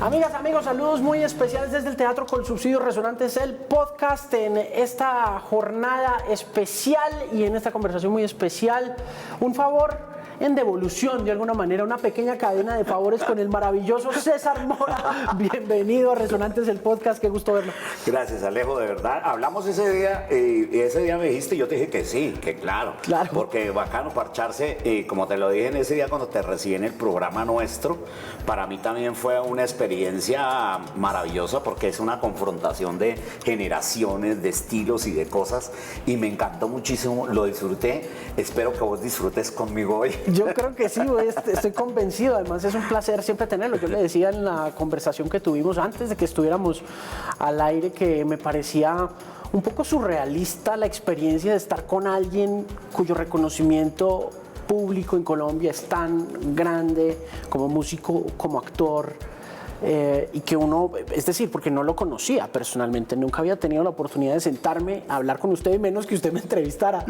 Amigas, amigos, saludos muy especiales desde el Teatro con Subsidios Resonantes, el podcast, en esta jornada especial y en esta conversación muy especial. Un favor en devolución, de alguna manera, una pequeña cadena de favores con el maravilloso César Mora. Bienvenido a Resonantes, el podcast, qué gusto verlo. Gracias, Alejo, de verdad. Hablamos ese día y ese día me dijiste y yo te dije que sí, que claro. Porque bacano parcharse, y como te lo dije en ese día cuando te recibí en el programa nuestro, para mí también fue una experiencia maravillosa porque es una confrontación de generaciones, de estilos y de cosas, y me encantó muchísimo, lo disfruté. Espero que vos disfrutes conmigo hoy. Yo creo que sí, estoy convencido. Además es un placer siempre tenerlo. Yo le decía en la conversación que tuvimos antes de que estuviéramos al aire que me parecía un poco surrealista la experiencia de estar con alguien cuyo reconocimiento público en Colombia es tan grande como músico, como actor. Y que uno, es decir, porque no lo conocía personalmente, nunca había tenido la oportunidad de sentarme a hablar con usted, y menos que usted me entrevistara.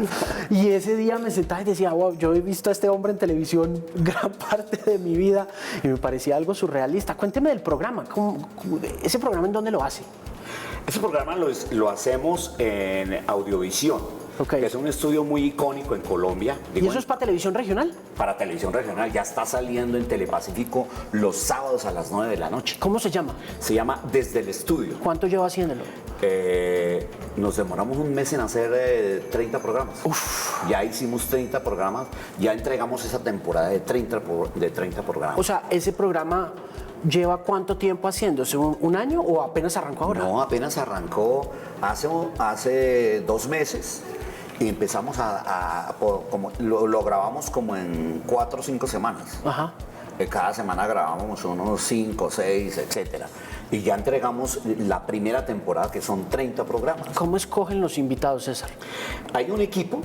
Y ese día me sentaba y decía, wow, yo he visto a este hombre en televisión gran parte de mi vida y me parecía algo surrealista. Cuénteme del programa, ¿ese programa en dónde lo hace? Ese programa lo hacemos en Audiovisión. Okay. Que es un estudio muy icónico en Colombia. ¿Y eso es para televisión regional? Para televisión regional, ya está saliendo en Telepacífico los sábados a las 9 de la noche. ¿Cómo se llama? Se llama Desde el Estudio. ¿Cuánto lleva haciéndolo? Nos demoramos un mes en hacer 30 programas. Uf. Ya hicimos 30 programas, ya entregamos esa temporada de 30 programas. O sea, ese programa ¿lleva cuánto tiempo haciéndose? ¿Un año o apenas arrancó ahora? No, apenas arrancó hace 2 meses. Y empezamos lo grabamos como en 4 o 5 semanas. Ajá. Cada semana grabábamos unos 5, 6, etcétera. Y ya entregamos la primera temporada, que son 30 programas. ¿Cómo escogen los invitados, César? Hay un equipo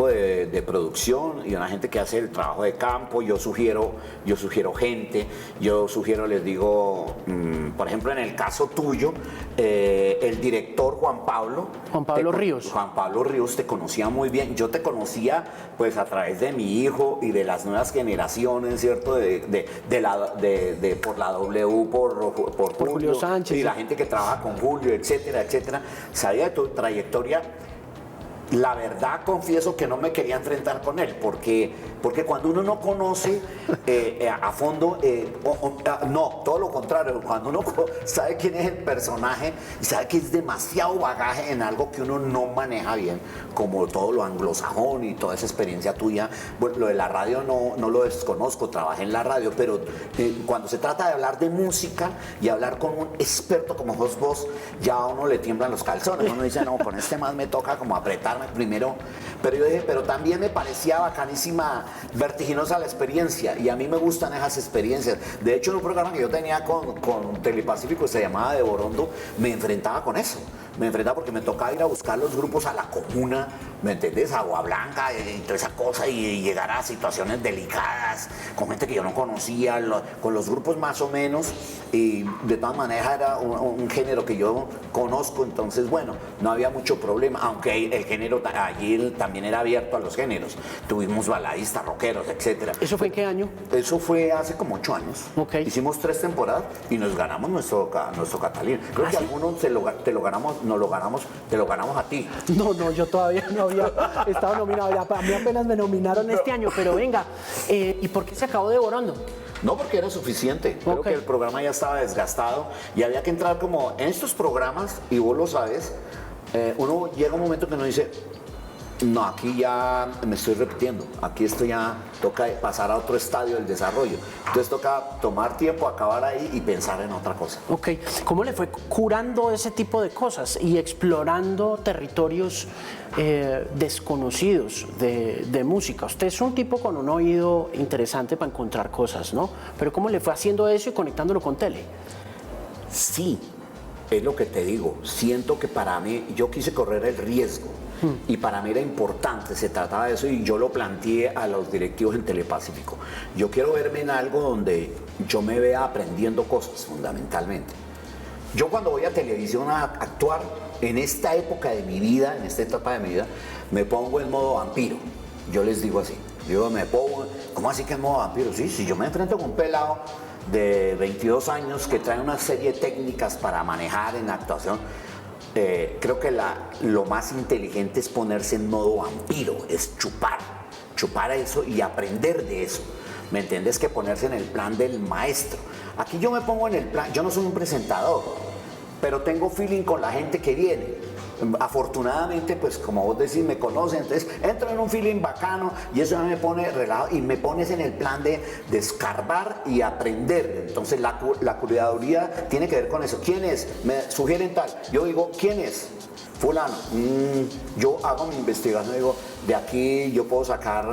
de producción y una gente que hace el trabajo de campo. Yo sugiero gente, les digo, por ejemplo, en el caso tuyo, el director Juan Pablo Ríos. Juan Pablo Ríos te conocía muy bien. Yo te conocía pues a través de mi hijo y de las nuevas generaciones, ¿cierto? Por la W, por Julio Sánchez. Y la gente que trabaja con Julio, etcétera, etcétera. Sabía de tu trayectoria. La verdad, confieso que no me quería enfrentar con él, porque cuando uno no conoce a fondo, no, todo lo contrario, cuando uno sabe quién es el personaje y sabe que es demasiado bagaje en algo que uno no maneja bien, como todo lo anglosajón y toda esa experiencia tuya. Bueno, lo de la radio no lo desconozco, trabajé en la radio, pero cuando se trata de hablar de música y hablar con un experto como vos, ya a uno le tiemblan los calzones. Uno dice, no, con este más me toca como apretarme primero, pero yo dije, pero también me parecía bacanísima, vertiginosa la experiencia, y a mí me gustan esas experiencias. De hecho, en un programa que yo tenía con Telepacífico, se llamaba De Borondo, me enfrentaba con eso. Me enfrentaba porque me tocaba ir a buscar los grupos a la comuna, ¿me entendés? Agua Blanca y toda esa cosa, y llegar a situaciones delicadas con gente que yo no conocía, con los grupos más o menos, y de todas maneras era un género que yo conozco, entonces bueno, no había mucho problema, aunque el género allí también era abierto a los géneros. Tuvimos baladistas, rockeros, etcétera. ¿Eso fue en qué año? Eso fue hace como 8 años. Okay. Hicimos 3 temporadas y nos ganamos nuestro Catalina. Creo que algunos te lo ganamos a ti. No, yo todavía no había estado nominado. A mí apenas me nominaron este año, pero venga, ¿y por qué se acabó De Borondo? No, porque era suficiente. Creo que el programa ya estaba desgastado y había que entrar como en estos programas, y vos lo sabes, uno llega un momento que uno dice, no, aquí ya me estoy repitiendo, aquí esto ya toca pasar a otro estadio del desarrollo. Entonces toca tomar tiempo, acabar ahí y pensar en otra cosa. Ok, ¿cómo le fue curando ese tipo de cosas y explorando territorios desconocidos de música? Usted es un tipo con un oído interesante para encontrar cosas, ¿no? Pero ¿cómo le fue haciendo eso y conectándolo con tele? Sí, es lo que te digo. Siento que para mí, yo quise correr el riesgo. Y para mí era importante, se trataba de eso, y yo lo planteé a los directivos en Telepacífico. Yo quiero verme en algo donde yo me vea aprendiendo cosas, fundamentalmente. Yo cuando voy a televisión a actuar, en esta época de mi vida, en esta etapa de mi vida, me pongo en modo vampiro. Yo les digo así, yo me pongo, ¿cómo así que en modo vampiro? Sí, si yo me enfrento con un pelado de 22 años que trae una serie de técnicas para manejar en la actuación. Creo que lo más inteligente es ponerse en modo vampiro, es chupar eso y aprender de eso. ¿Me entiendes? Que ponerse en el plan del maestro. Aquí yo me pongo en el plan, yo no soy un presentador, pero tengo feeling con la gente que viene. Afortunadamente, pues como vos decís, me conocen, entonces entro en un feeling bacano y eso me pone relajado y me pones en el plan de escarbar y aprender. Entonces la curaduría tiene que ver con eso. ¿Quién es? Me sugieren tal. Yo digo, ¿quién es? Fulano. Yo hago mi investigación, digo, de aquí yo puedo sacar,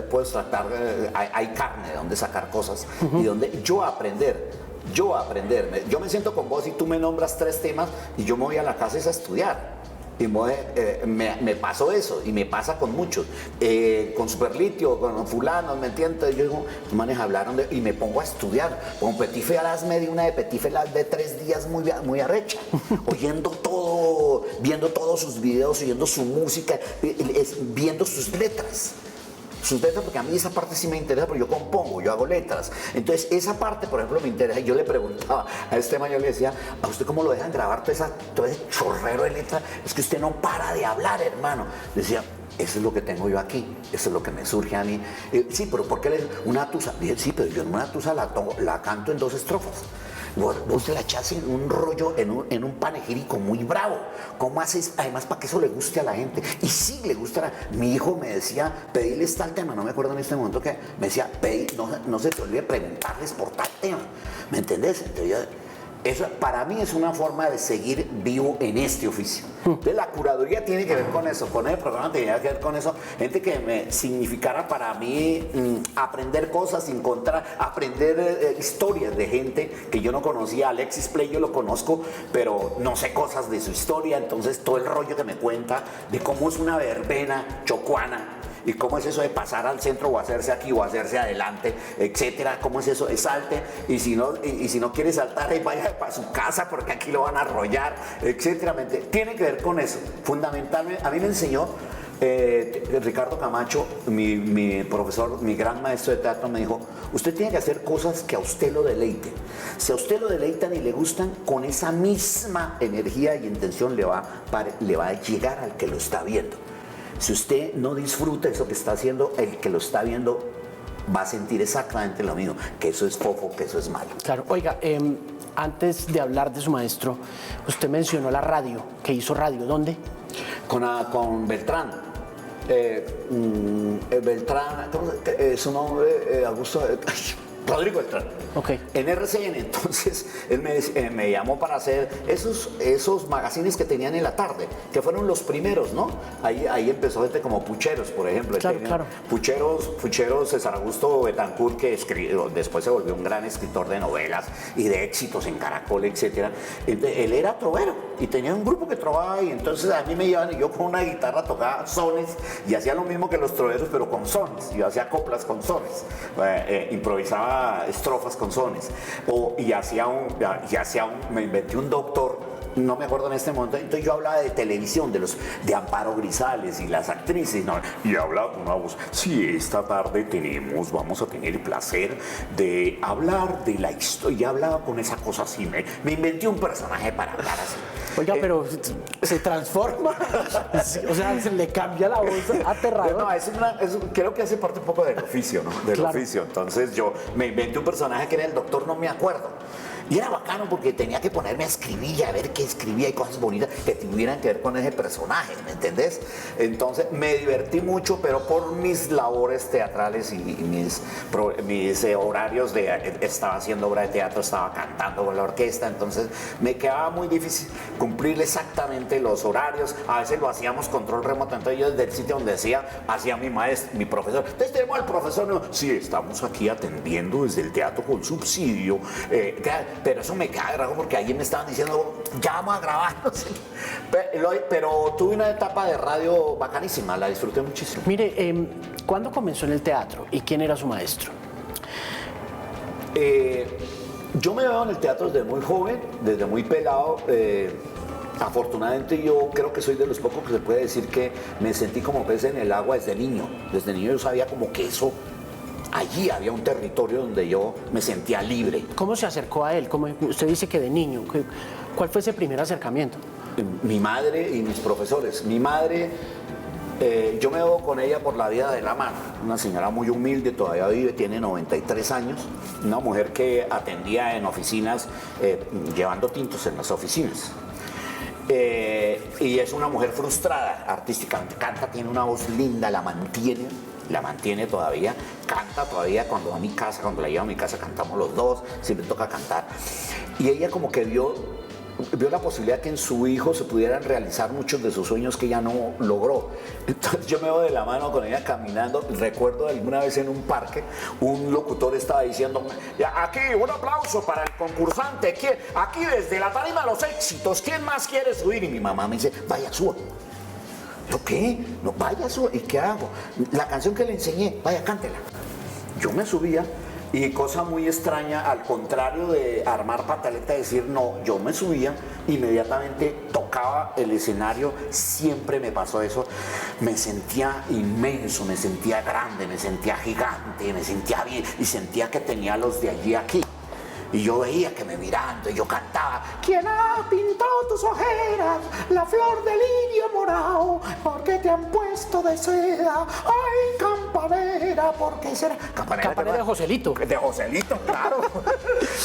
puedo tratar, hay carne de donde sacar cosas y donde yo aprender. Yo me siento con vos y tú me nombras 3 temas y yo me voy a la casa a estudiar. Y me pasó eso y me pasa con muchos. Con Superlitio, con fulano, ¿me entiendes? Yo digo, tú manes hablaron y me pongo a estudiar. Con Petit Felas me di una de Petit Felas de 3 días muy arrecha. Oyendo todo, viendo todos sus videos, oyendo su música, viendo sus letras, porque a mí esa parte sí me interesa, porque yo compongo, yo hago letras. Entonces, esa parte, por ejemplo, me interesa. Yo le preguntaba a este man, yo le decía, ¿a usted cómo lo dejan grabar todo ese chorrero de letras? Es que usted no para de hablar, hermano. Decía, eso es lo que tengo yo aquí, eso es lo que me surge a mí. Sí, pero ¿por qué una tusa? Dije, sí, pero yo en una tusa la canto en 2 estrofas. Vos te la echás en un rollo, en un panegírico muy bravo. ¿Cómo haces? Además, para que eso le guste a la gente. Y sí le gusta. Mi hijo me decía, pedirles tal tema. No me acuerdo en este momento que me decía, no se te olvide preguntarles por tal tema. ¿Me entendés? Entonces, eso para mí es una forma de seguir vivo en este oficio. Entonces la curaduría tiene que ver con eso, con el programa tenía que ver con eso, gente que me significara para mí aprender cosas, aprender historias de gente que yo no conocía. Alexis Play yo lo conozco, pero no sé cosas de su historia, entonces todo el rollo que me cuenta de cómo es una verbena chocuana. ¿Y cómo es eso de pasar al centro o hacerse aquí o hacerse adelante, etcétera? ¿Cómo es eso? Salte y si no quiere saltar, vaya para su casa porque aquí lo van a arrollar, etcétera. Tiene que ver con eso. Fundamentalmente, a mí me enseñó Ricardo Camacho, mi profesor, mi gran maestro de teatro, me dijo, usted tiene que hacer cosas que a usted lo deleiten. Si a usted lo deleitan y le gustan, con esa misma energía y intención le va a llegar al que lo está viendo. Si usted no disfruta eso que está haciendo, el que lo está viendo va a sentir exactamente lo mismo, que eso es fofo, que eso es malo. Claro, oiga, antes de hablar de su maestro, usted mencionó la radio, que hizo radio, ¿dónde? Con Beltrán. Beltrán, su nombre, Rodrigo Beltrán. Okay. En RCN, entonces él me llamó para hacer esos magazines que tenían en la tarde, que fueron los primeros, ¿no? Ahí empezó gente como Pucheros, por ejemplo. Claro. Pucheros César Augusto Betancourt, que después se volvió un gran escritor de novelas y de éxitos en Caracol, etc. Él era trovero y tenía un grupo que trovaba y entonces a mí me llevaban y yo con una guitarra tocaba sones y hacía lo mismo que los troveros, pero con sones. Yo hacía coplas con sones, improvisaba estrofas con sones, me inventé un doctor, no me acuerdo en este momento, entonces yo hablaba de televisión, de Amparo Grisales y las actrices, ¿no? Y hablaba con una voz, sí, esta tarde vamos a tener el placer de hablar de la historia, y hablaba con esa cosa así, me inventé un personaje para hablar así. Oiga, pero se transforma, o sea, se le cambia la voz aterrador. No, creo que hace parte un poco del oficio, ¿no? Del oficio. Entonces yo me inventé un personaje que era el doctor, no me acuerdo. Y era bacano porque tenía que ponerme a escribir y a ver qué escribía y cosas bonitas que tuvieran que ver con ese personaje, ¿me entendés? Entonces me divertí mucho, pero por mis labores teatrales y mis horarios estaba haciendo obra de teatro, estaba cantando con la orquesta, entonces me quedaba muy difícil cumplir exactamente los horarios. A veces lo hacíamos control remoto, entonces yo desde el sitio donde hacía mi profesor. Entonces tenemos al profesor, no, sí, estamos aquí atendiendo desde el teatro con subsidio, pero eso me cae raro porque ayer me estaban diciendo, ya vamos a grabar. Pero tuve una etapa de radio bacanísima, la disfruté muchísimo. Mire, ¿cuándo comenzó en el teatro y quién era su maestro? Yo me veo en el teatro desde muy joven, desde muy pelado. Afortunadamente yo creo que soy de los pocos que se puede decir que me sentí como pez en el agua desde niño. Desde niño yo sabía como que eso allí había un territorio donde yo me sentía libre. ¿Cómo se acercó a él? Como usted dice que de niño, ¿cuál fue ese primer acercamiento? Mi madre y mis profesores. Mi madre, yo me voy con ella por la vida de la mano. Una señora muy humilde, todavía vive, tiene 93 años. Una mujer que atendía en oficinas, llevando tintos en las oficinas. Y es una mujer frustrada artísticamente. Canta, tiene una voz linda, la mantiene todavía, canta todavía. Cuando va a mi casa, cuando la llevo a mi casa, cantamos los dos, siempre toca cantar. Y ella como que vio la posibilidad que en su hijo se pudieran realizar muchos de sus sueños que ella no logró. Entonces yo me voy de la mano con ella caminando. Recuerdo alguna vez en un parque, un locutor estaba diciendo: aquí un aplauso para el concursante, aquí desde la tarima los éxitos, ¿quién más quiere subir? Y mi mamá me dice: vaya, suba. ¿Yo qué? No, vaya, suba. ¿Y qué hago? La canción que le enseñé, vaya, cántela. Yo me subía. Y cosa muy extraña, al contrario de armar pataleta, decir no, yo me subía, inmediatamente tocaba el escenario, siempre me pasó eso, me sentía inmenso, me sentía grande, me sentía gigante, me sentía bien y sentía que tenía a los de allí aquí. Y yo veía que me mirando y yo cantaba: ¿quién ha pintado tus ojeras? La flor del lirio morado, ¿por qué te han puesto de seda? Ay, campanera, ¿por qué será? Campanera de Joselito. De Joselito, claro.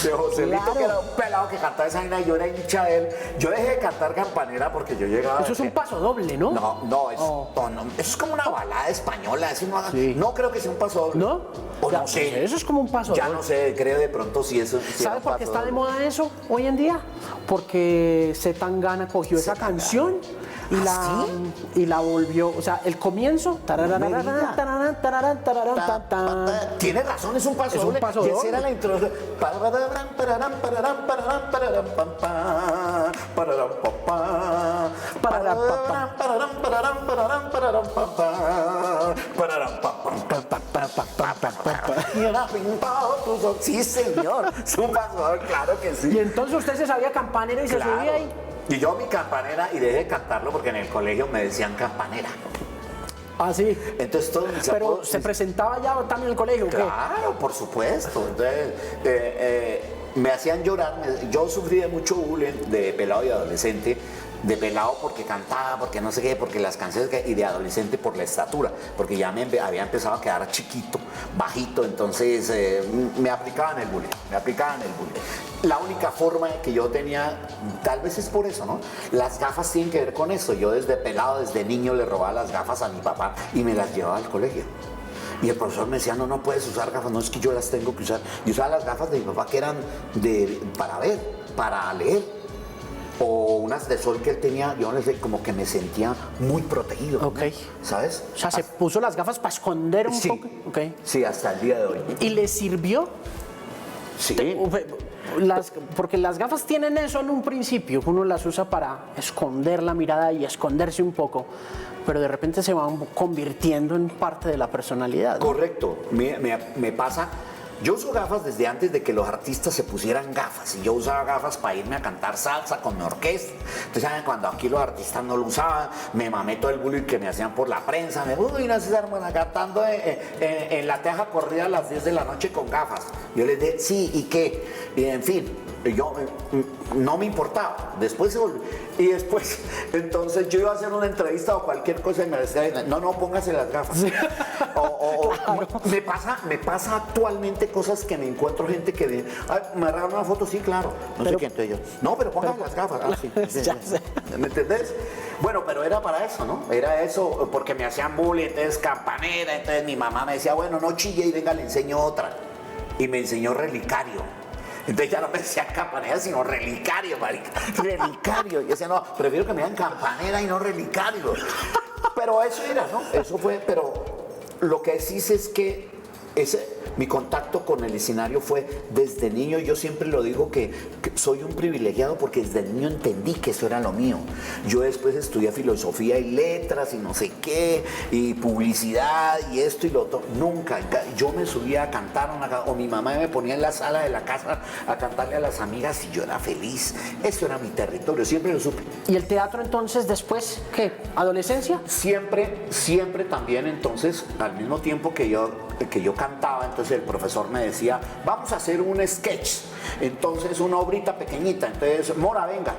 De Joselito, claro. Que era un pelado que cantaba esa vaina y yo era hincha de él. Yo dejé de cantar campanera porque yo llegaba... Eso es un paso doble, ¿no? No, eso es como una balada española. No creo que sea un paso doble. ¿No? O no sé. Eso es como un paso doble. Ya no sé, creo de pronto si eso... ¿Sabe por qué está de moda eso hoy en día? Porque Zetangana cogió esa canción y la volvió, o sea, el comienzo. Tiene razón, es un paso doble. Y esa era la introducción. Sí, señor, es un paso doble, claro que sí. Y entonces usted se sabía campanera y se subía ahí. Y yo mi campanera, y dejé de cantarlo porque en el colegio me decían campanera. Ah, sí. Entonces todo mis Pero apodos, se presentaba ya también en el colegio, ¿o qué? Claro, por supuesto. Entonces, me hacían llorar. Yo sufrí de mucho bullying de pelado y adolescente. De pelado porque cantaba, porque no sé qué, porque las canciones, y de adolescente por la estatura, porque ya me había empezado a quedar chiquito, bajito, entonces me aplicaban el bullying. La única forma que yo tenía, tal vez es por eso, ¿no? Las gafas tienen que ver con eso. Yo desde pelado, desde niño le robaba las gafas a mi papá y me las llevaba al colegio. Y el profesor me decía: no puedes usar gafas. No, es que yo las tengo que usar. Y usaba las gafas de mi papá que eran para ver, para leer. O unas de sol que él tenía, yo no sé, como que me sentía muy protegido. Ok. ¿No? ¿Sabes? O sea, se puso las gafas para esconder un poco. Okay. Sí, hasta el día de hoy. ¿Y le sirvió? Sí. Porque las gafas tienen eso en un principio, uno las usa para esconder la mirada y esconderse un poco, pero de repente se van convirtiendo en parte de la personalidad, ¿no? Correcto, me pasa. Yo uso gafas desde antes de que los artistas se pusieran gafas, y yo usaba gafas para irme a cantar salsa con mi orquesta. Entonces, ¿saben? Cuando aquí los artistas no lo usaban, me mamé todo el bullying que me hacían por la prensa. Uy, no sé, hermana, cantando en la teja corrida a las 10 de la noche con gafas. Yo les dije: sí, ¿y qué? Y en fin, yo no me importaba. Después se volvió. Y después, entonces yo iba a hacer una entrevista o cualquier cosa y me decía: no, póngase las gafas. Sí. Claro. Me pasa actualmente cosas que me encuentro gente que dice: me regalan una foto, sí, claro. No sé qué, entonces yo: no, pero póngase las gafas. Sí. Ya sé. ¿Me entendés? Bueno, pero era para eso, ¿no? Era eso, porque me hacían bullying, entonces campanera, entonces mi mamá me decía: bueno, no chille y venga, le enseño otra. Y me enseñó relicario. Entonces ya no me decían campanera, sino relicario, marica. Relicario. Y yo decía: no, prefiero que me digan campanera y no relicario. Pero eso era, ¿no? Eso fue, pero lo que sí sé es que mi contacto con el escenario fue desde niño. Yo siempre lo digo que soy un privilegiado porque desde niño entendí que eso era lo mío. Yo después estudié filosofía y letras y no sé qué, y publicidad y esto y lo otro. Nunca. Yo me subía a cantar o mi mamá me ponía en la sala de la casa a cantarle a las amigas y yo era feliz. Eso era mi territorio, siempre lo supe. ¿Y el teatro entonces después qué? ¿Adolescencia? Siempre también. Entonces, al mismo tiempo que yo que yo cantaba, entonces el profesor me decía, vamos a hacer un sketch, entonces una obrita pequeñita, entonces Mora, venga.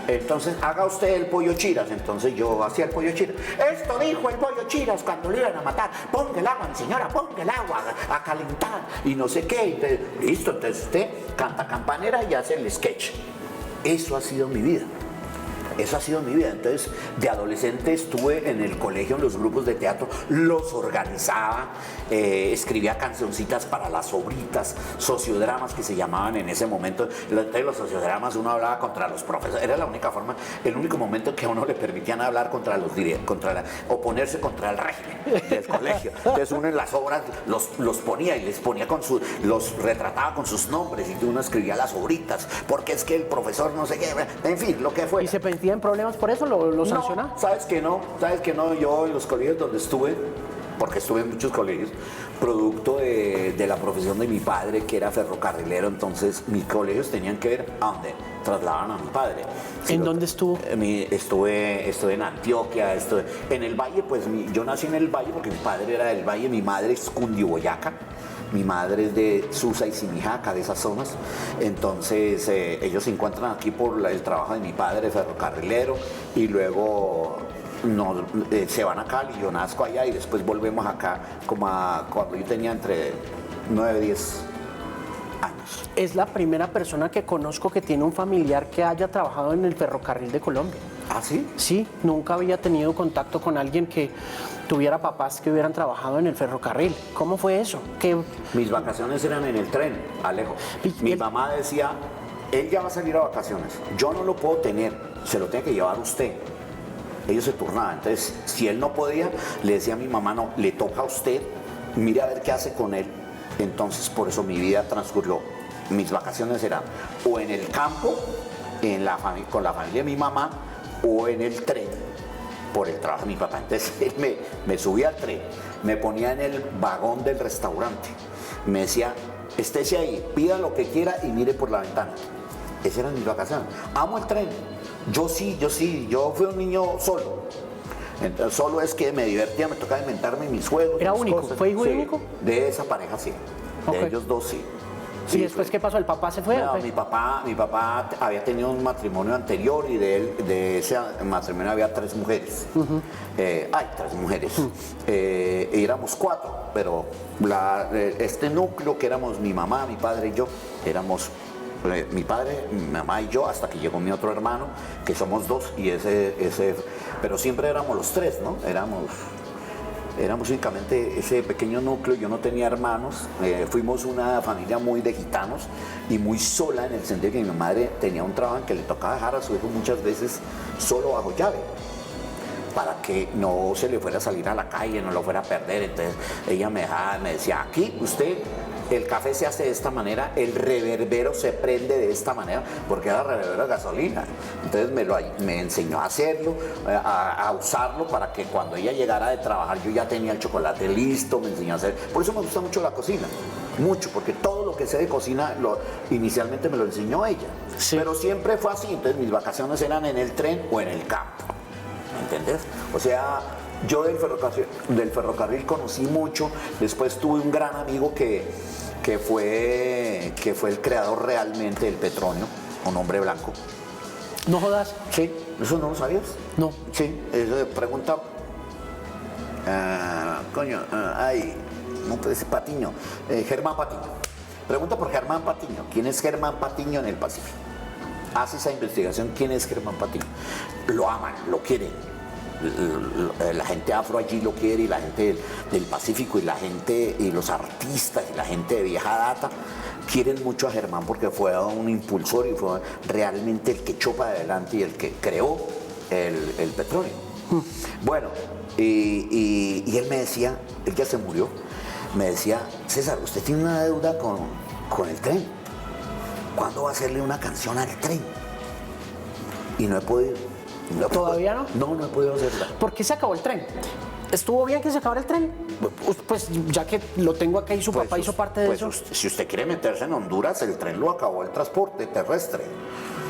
Entonces haga usted el pollo chiras. Entonces yo hacía el pollo chiras. Esto dijo el pollo chiras cuando lo iban a matar. Ponga el agua, mi señora, ponga el agua a calentar y no sé qué. Entonces, listo, entonces usted canta campanera y hace el sketch. Eso ha sido mi vida. Eso ha sido mi vida. Entonces, de adolescente estuve en el colegio, en los grupos de teatro, los organizaba, escribía cancioncitas para las sobritas, sociodramas que se llamaban en ese momento. Entonces, los sociodramas uno hablaba contra los profesores. Era la única forma, el único momento que a uno le permitían hablar contra los oponerse contra el régimen del colegio. Entonces, uno en las obras los ponía y les ponía los retrataba con sus nombres y uno escribía las sobritas, porque es que el profesor no sé qué, en fin, lo que fue. ¿Y se metían problemas por eso? ¿Lo sancionaba? No, sabes que no, yo en los colegios donde estuve, porque estuve en muchos colegios, producto de la profesión de mi padre, que era ferrocarrilero, entonces mis colegios tenían que ver a dónde trasladaban a mi padre. ¿En dónde estuvo? Estuve en Antioquia, en el Valle, pues yo nací en el Valle porque mi padre era del Valle, mi madre es Cundiboyacá. Mi madre es de Susa y Simijaca, de esas zonas. Entonces, ellos se encuentran aquí por el trabajo de mi padre, ferrocarrilero, y luego se van a Cali, yo nazco allá y después volvemos acá cuando yo tenía entre 9 y 10 años. Es la primera persona que conozco que tiene un familiar que haya trabajado en el ferrocarril de Colombia. ¿Ah, sí? Sí, nunca había tenido contacto con alguien que tuviera papás que hubieran trabajado en el ferrocarril. ¿Cómo fue eso? Mis vacaciones eran en el tren, Alejo. Mi mamá decía, él ya va a salir a vacaciones, yo no lo puedo tener, se lo tiene que llevar usted. Ellos se turnaban, entonces si él no podía, le decía a mi mamá, no, le toca a usted, mire a ver qué hace con él. Entonces por eso mi vida transcurrió, mis vacaciones eran o en el campo, con la familia de mi mamá, o en el tren, por el trabajo de mi papá. Entonces él me subía al tren, me ponía en el vagón del restaurante, me decía, estése ahí, pida lo que quiera y mire por la ventana. Esas eran mis vacaciones. Amo el tren. Yo fui un niño solo. Entonces, solo es que me divertía, me tocaba inventarme mis juegos. ¿Era mis único? cosas. ¿Fue Sí, único? de esa pareja sí, de ellos dos sí. ¿Y después qué pasó? ¿El papá se fue? No, mi papá había tenido un matrimonio anterior y de ese matrimonio había 3 mujeres. Hay 3 mujeres. Éramos 4, pero este núcleo que éramos mi mamá, mi padre y yo, éramos mi padre, mi mamá y yo, hasta que llegó mi otro hermano, que somos 2, y pero siempre éramos los 3, ¿no? Éramos únicamente ese pequeño núcleo, yo no tenía hermanos, fuimos una familia muy de gitanos y muy sola, en el sentido de que mi madre tenía un trabajo en que le tocaba dejar a su hijo muchas veces solo bajo llave, para que no se le fuera a salir a la calle, no lo fuera a perder. Entonces ella me decía, aquí usted, el café se hace de esta manera, el reverbero se prende de esta manera, porque era reverbero de gasolina. Entonces me enseñó a hacerlo, a usarlo, para que cuando ella llegara de trabajar yo ya tenía el chocolate listo, me enseñó a hacer. Por eso me gusta mucho la cocina, mucho, porque todo lo que sé de cocina inicialmente me lo enseñó ella. Sí. Pero siempre fue así, entonces mis vacaciones eran en el tren o en el campo, ¿entendés? O sea, yo del ferrocarril conocí mucho. Después tuve un gran amigo que fue el creador realmente del petróleo, un hombre blanco. ¿No jodas? Sí, ¿eso no lo sabías? No. Sí, pregunta, no puede ser Patiño, Germán Patiño. Pregunta por Germán Patiño. ¿Quién es Germán Patiño en el Pacífico? Hace esa investigación, ¿quién es Germán Patiño? Lo aman, lo quieren. La gente afro allí lo quiere, y la gente del Pacífico, y los artistas y la gente de vieja data quieren mucho a Germán, porque fue un impulsor y fue realmente el que echó para adelante y el que creó el petróleo. Bueno, y él me decía, él ya se murió, me decía, César, usted tiene una deuda con el tren. ¿Cuándo va a hacerle una canción al tren? Y no he podido. ¿Todavía no? No he podido hacerla. ¿Por qué se acabó el tren? ¿Estuvo bien que se acabara el tren? Pues ya que lo tengo acá y su papá hizo parte de eso. Si usted quiere meterse en Honduras, el tren lo acabó el transporte terrestre.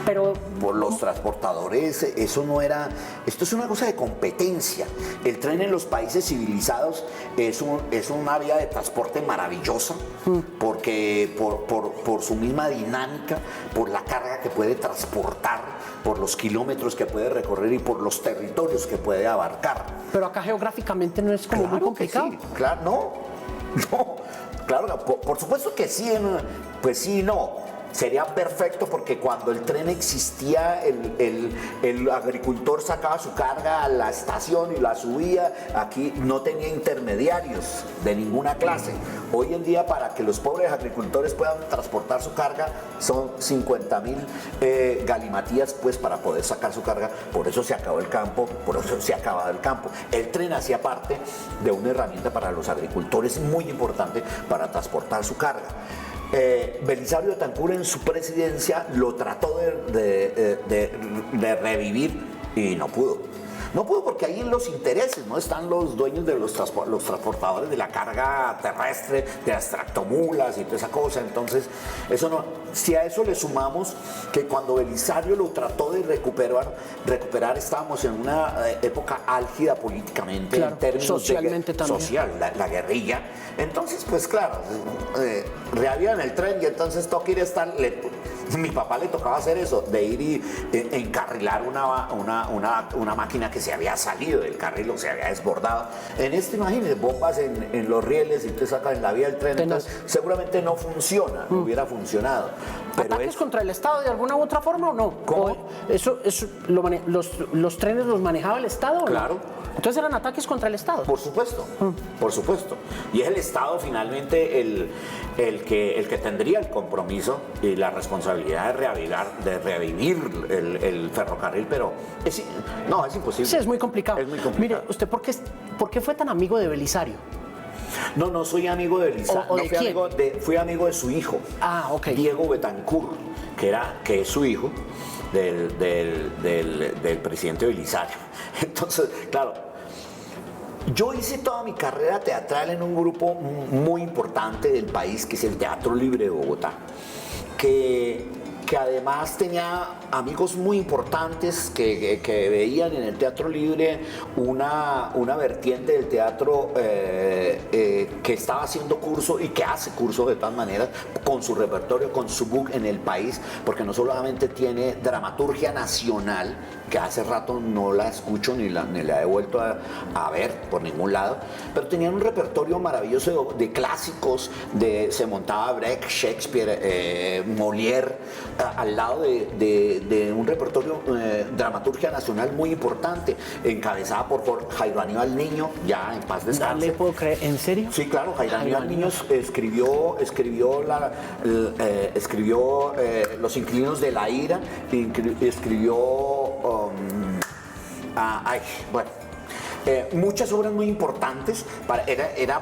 Pero por los transportadores, eso no era, esto es una cosa de competencia. El tren en los países civilizados es una vía de transporte maravillosa, porque por su misma dinámica, por la carga que puede transportar, por los kilómetros que puede recorrer y por los territorios que puede abarcar. Pero acá geográficamente no es como muy complicado. Sí, claro, no, claro, por supuesto que sí, pues sí, no. Sería perfecto porque cuando el tren existía, el agricultor sacaba su carga a la estación y la subía. Aquí no tenía intermediarios de ninguna clase. Hoy en día, para que los pobres agricultores puedan transportar su carga, son 50.000 galimatías pues, para poder sacar su carga. Por eso se acabó el campo, por eso se ha acabado el campo. El tren hacía parte de una herramienta para los agricultores muy importante para transportar su carga. Belisario Betancur en su presidencia lo trató de revivir y no pudo. No pudo porque ahí los intereses, ¿no? Están los dueños de los transportadores de la carga terrestre, de las tractomulas y toda esa cosa. Entonces, eso no. Si a eso le sumamos que cuando Belisario lo trató de recuperar estábamos en una época álgida políticamente, claro, en términos socialmente también. Social, la guerrilla. Entonces, pues claro, reavivan el tren y entonces toca ir a estar. Mi papá le tocaba hacer eso, de ir y encarrilar una máquina que se había salido del carril o se había desbordado. En imagínense, bombas en los rieles y te sacan en la vía del tren, entonces seguramente no funciona, no hubiera funcionado. Pero ¿Ataques contra el Estado de alguna u otra forma o no? ¿Cómo? ¿Los trenes los manejaba el Estado? Claro. ¿No? Entonces eran ataques contra el Estado. Por supuesto, por supuesto. Y es el Estado finalmente el que tendría el compromiso y la responsabilidad de revivir el ferrocarril, pero es imposible. Sí, es muy complicado. Es muy complicado. Mire, ¿usted por qué fue tan amigo de Belisario? No soy amigo de Belisario. ¿O de quién? Fui amigo de su hijo. Ah, ok. Diego Betancur, que es su hijo del presidente Belisario. Entonces, claro, yo hice toda mi carrera teatral en un grupo muy importante del país, que es el Teatro Libre de Bogotá, que además tenía amigos muy importantes que veían en el Teatro Libre una vertiente del teatro que estaba haciendo curso y que hace curso de todas maneras con su repertorio, con su book en el país, porque no solamente tiene dramaturgia nacional, que hace rato no la escucho ni la he vuelto a ver por ningún lado, pero tenían un repertorio maravilloso de clásicos, se montaba Brecht, Shakespeare, Molière, al lado de un repertorio dramaturgia nacional muy importante, encabezada por Jairo Aníbal Niño, ya en paz descanse. ¿No le puedo creer? ¿En serio? Sí, claro, Jairo Aníbal Niño escribió Los Inquilinos de la Ira, escribió muchas obras muy importantes.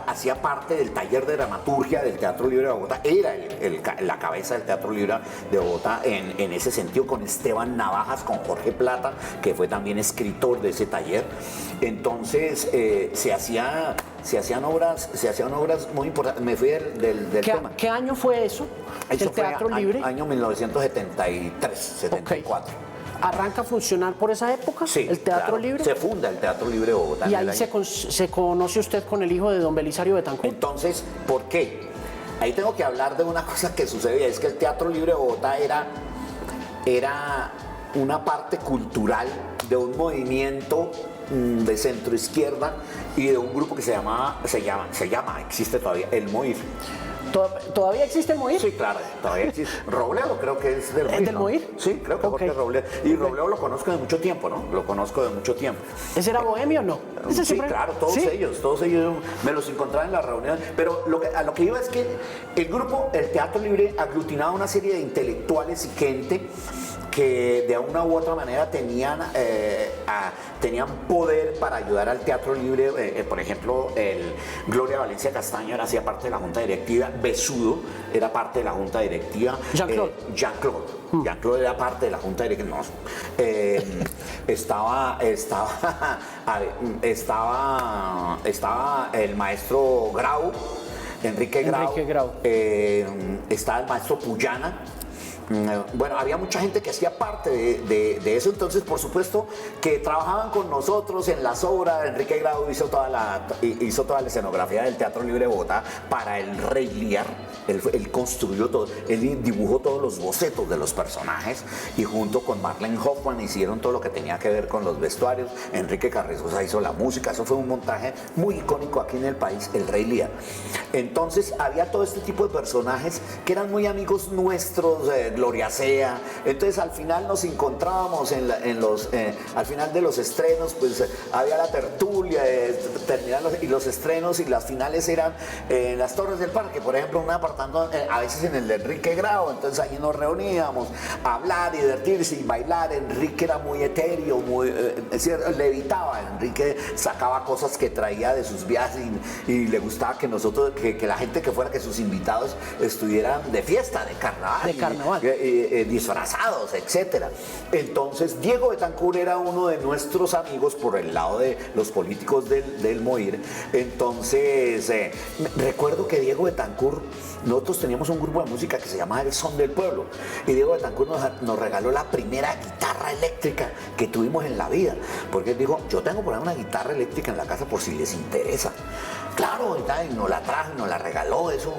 Hacía parte del taller de dramaturgia del Teatro Libre de Bogotá, era la cabeza del Teatro Libre de Bogotá en ese sentido, con Esteban Navajas, con Jorge Plata, que fue también escritor de ese taller. Entonces se hacían obras muy importantes. Me fui del tema. ¿Qué año fue eso? ¿El Teatro Libre? Año 1973, 74. Okay. ¿Arranca a funcionar por esa época? Sí, el Teatro claro. Libre. Se funda el Teatro Libre de Bogotá. Y ahí se conoce usted con el hijo de don Belisario Betancur. Entonces, ¿por qué? Ahí tengo que hablar de una cosa que sucedía, es que el Teatro Libre de Bogotá era una parte cultural de un movimiento de centro izquierda y de un grupo que existe todavía, el MOIR. ¿Todavía existe el MOIR? Sí, claro, todavía existe. Robledo creo que es del MOIR. ¿Es del MOIR? Sí, creo que Jorge Robledo. Y Robledo lo conozco de mucho tiempo, ¿no? Lo conozco de mucho tiempo. ¿Ese era bohemio o no? Sí, siempre... claro, todos ellos me los encontraba en las reuniones. Pero a lo que iba es que el Teatro Libre, aglutinaba una serie de intelectuales y gente que de una u otra manera tenían poder para ayudar al Teatro Libre. Por ejemplo, Gloria Valencia Castaño hacía parte de la Junta Directiva, Besudo era parte de la Junta Directiva, Jean-Claude era parte de la Junta Directiva. No, estaba el maestro Grau, Enrique Grau. Grau. Estaba el maestro Puyana, bueno, había mucha gente que hacía parte de eso, entonces por supuesto que trabajaban con nosotros en las obras. Enrique Grau hizo toda la escenografía del Teatro Libre de Bogotá para el Rey Lear. Él construyó todo, él dibujó todos los bocetos de los personajes y junto con Marlene Hoffman hicieron todo lo que tenía que ver con los vestuarios. Enrique Carrizosa hizo la música. Eso fue un montaje muy icónico aquí en el país, el Rey Lear. Entonces había todo este tipo de personajes que eran muy amigos nuestros, Gloria Sea. Entonces al final nos encontrábamos al final de los estrenos, pues había la tertulia, y los estrenos y las finales eran en las Torres del Parque, por ejemplo, a veces en el de Enrique Grau. Entonces allí nos reuníamos a hablar, divertirse y bailar. Enrique era muy etéreo, levitaba. Enrique sacaba cosas que traía de sus viajes y le gustaba que nosotros, que la gente que fuera, que sus invitados estuvieran de fiesta, de carnaval. Disfrazados, etcétera. Entonces Diego Betancur era uno de nuestros amigos por el lado de los políticos del MOIR. Entonces recuerdo que Diego Betancur, nosotros teníamos un grupo de música que se llamaba El Son del Pueblo, y Diego Betancur nos regaló la primera guitarra eléctrica que tuvimos en la vida, porque él dijo: yo tengo por ahí una guitarra eléctrica en la casa por si les interesa. Claro, y nos la trajo, nos la regaló. Eso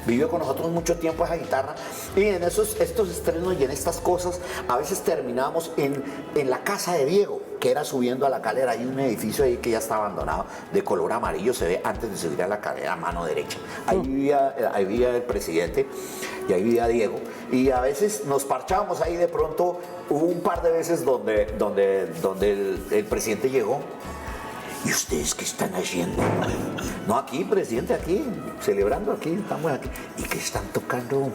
vivió con nosotros mucho tiempo esa guitarra. Y en estos estrenos y en estas cosas, a veces terminábamos en la casa de Diego, que era subiendo a la calera. Hay un edificio ahí que ya está abandonado, de color amarillo, se ve antes de subir a la calera a mano derecha. Ahí vivía el presidente y ahí vivía Diego. Y a veces nos parchábamos ahí. De pronto hubo un par de veces donde el presidente llegó. ¿Y ustedes qué están haciendo? No, aquí, presidente, aquí, celebrando aquí, estamos aquí. ¿Y qué están tocando?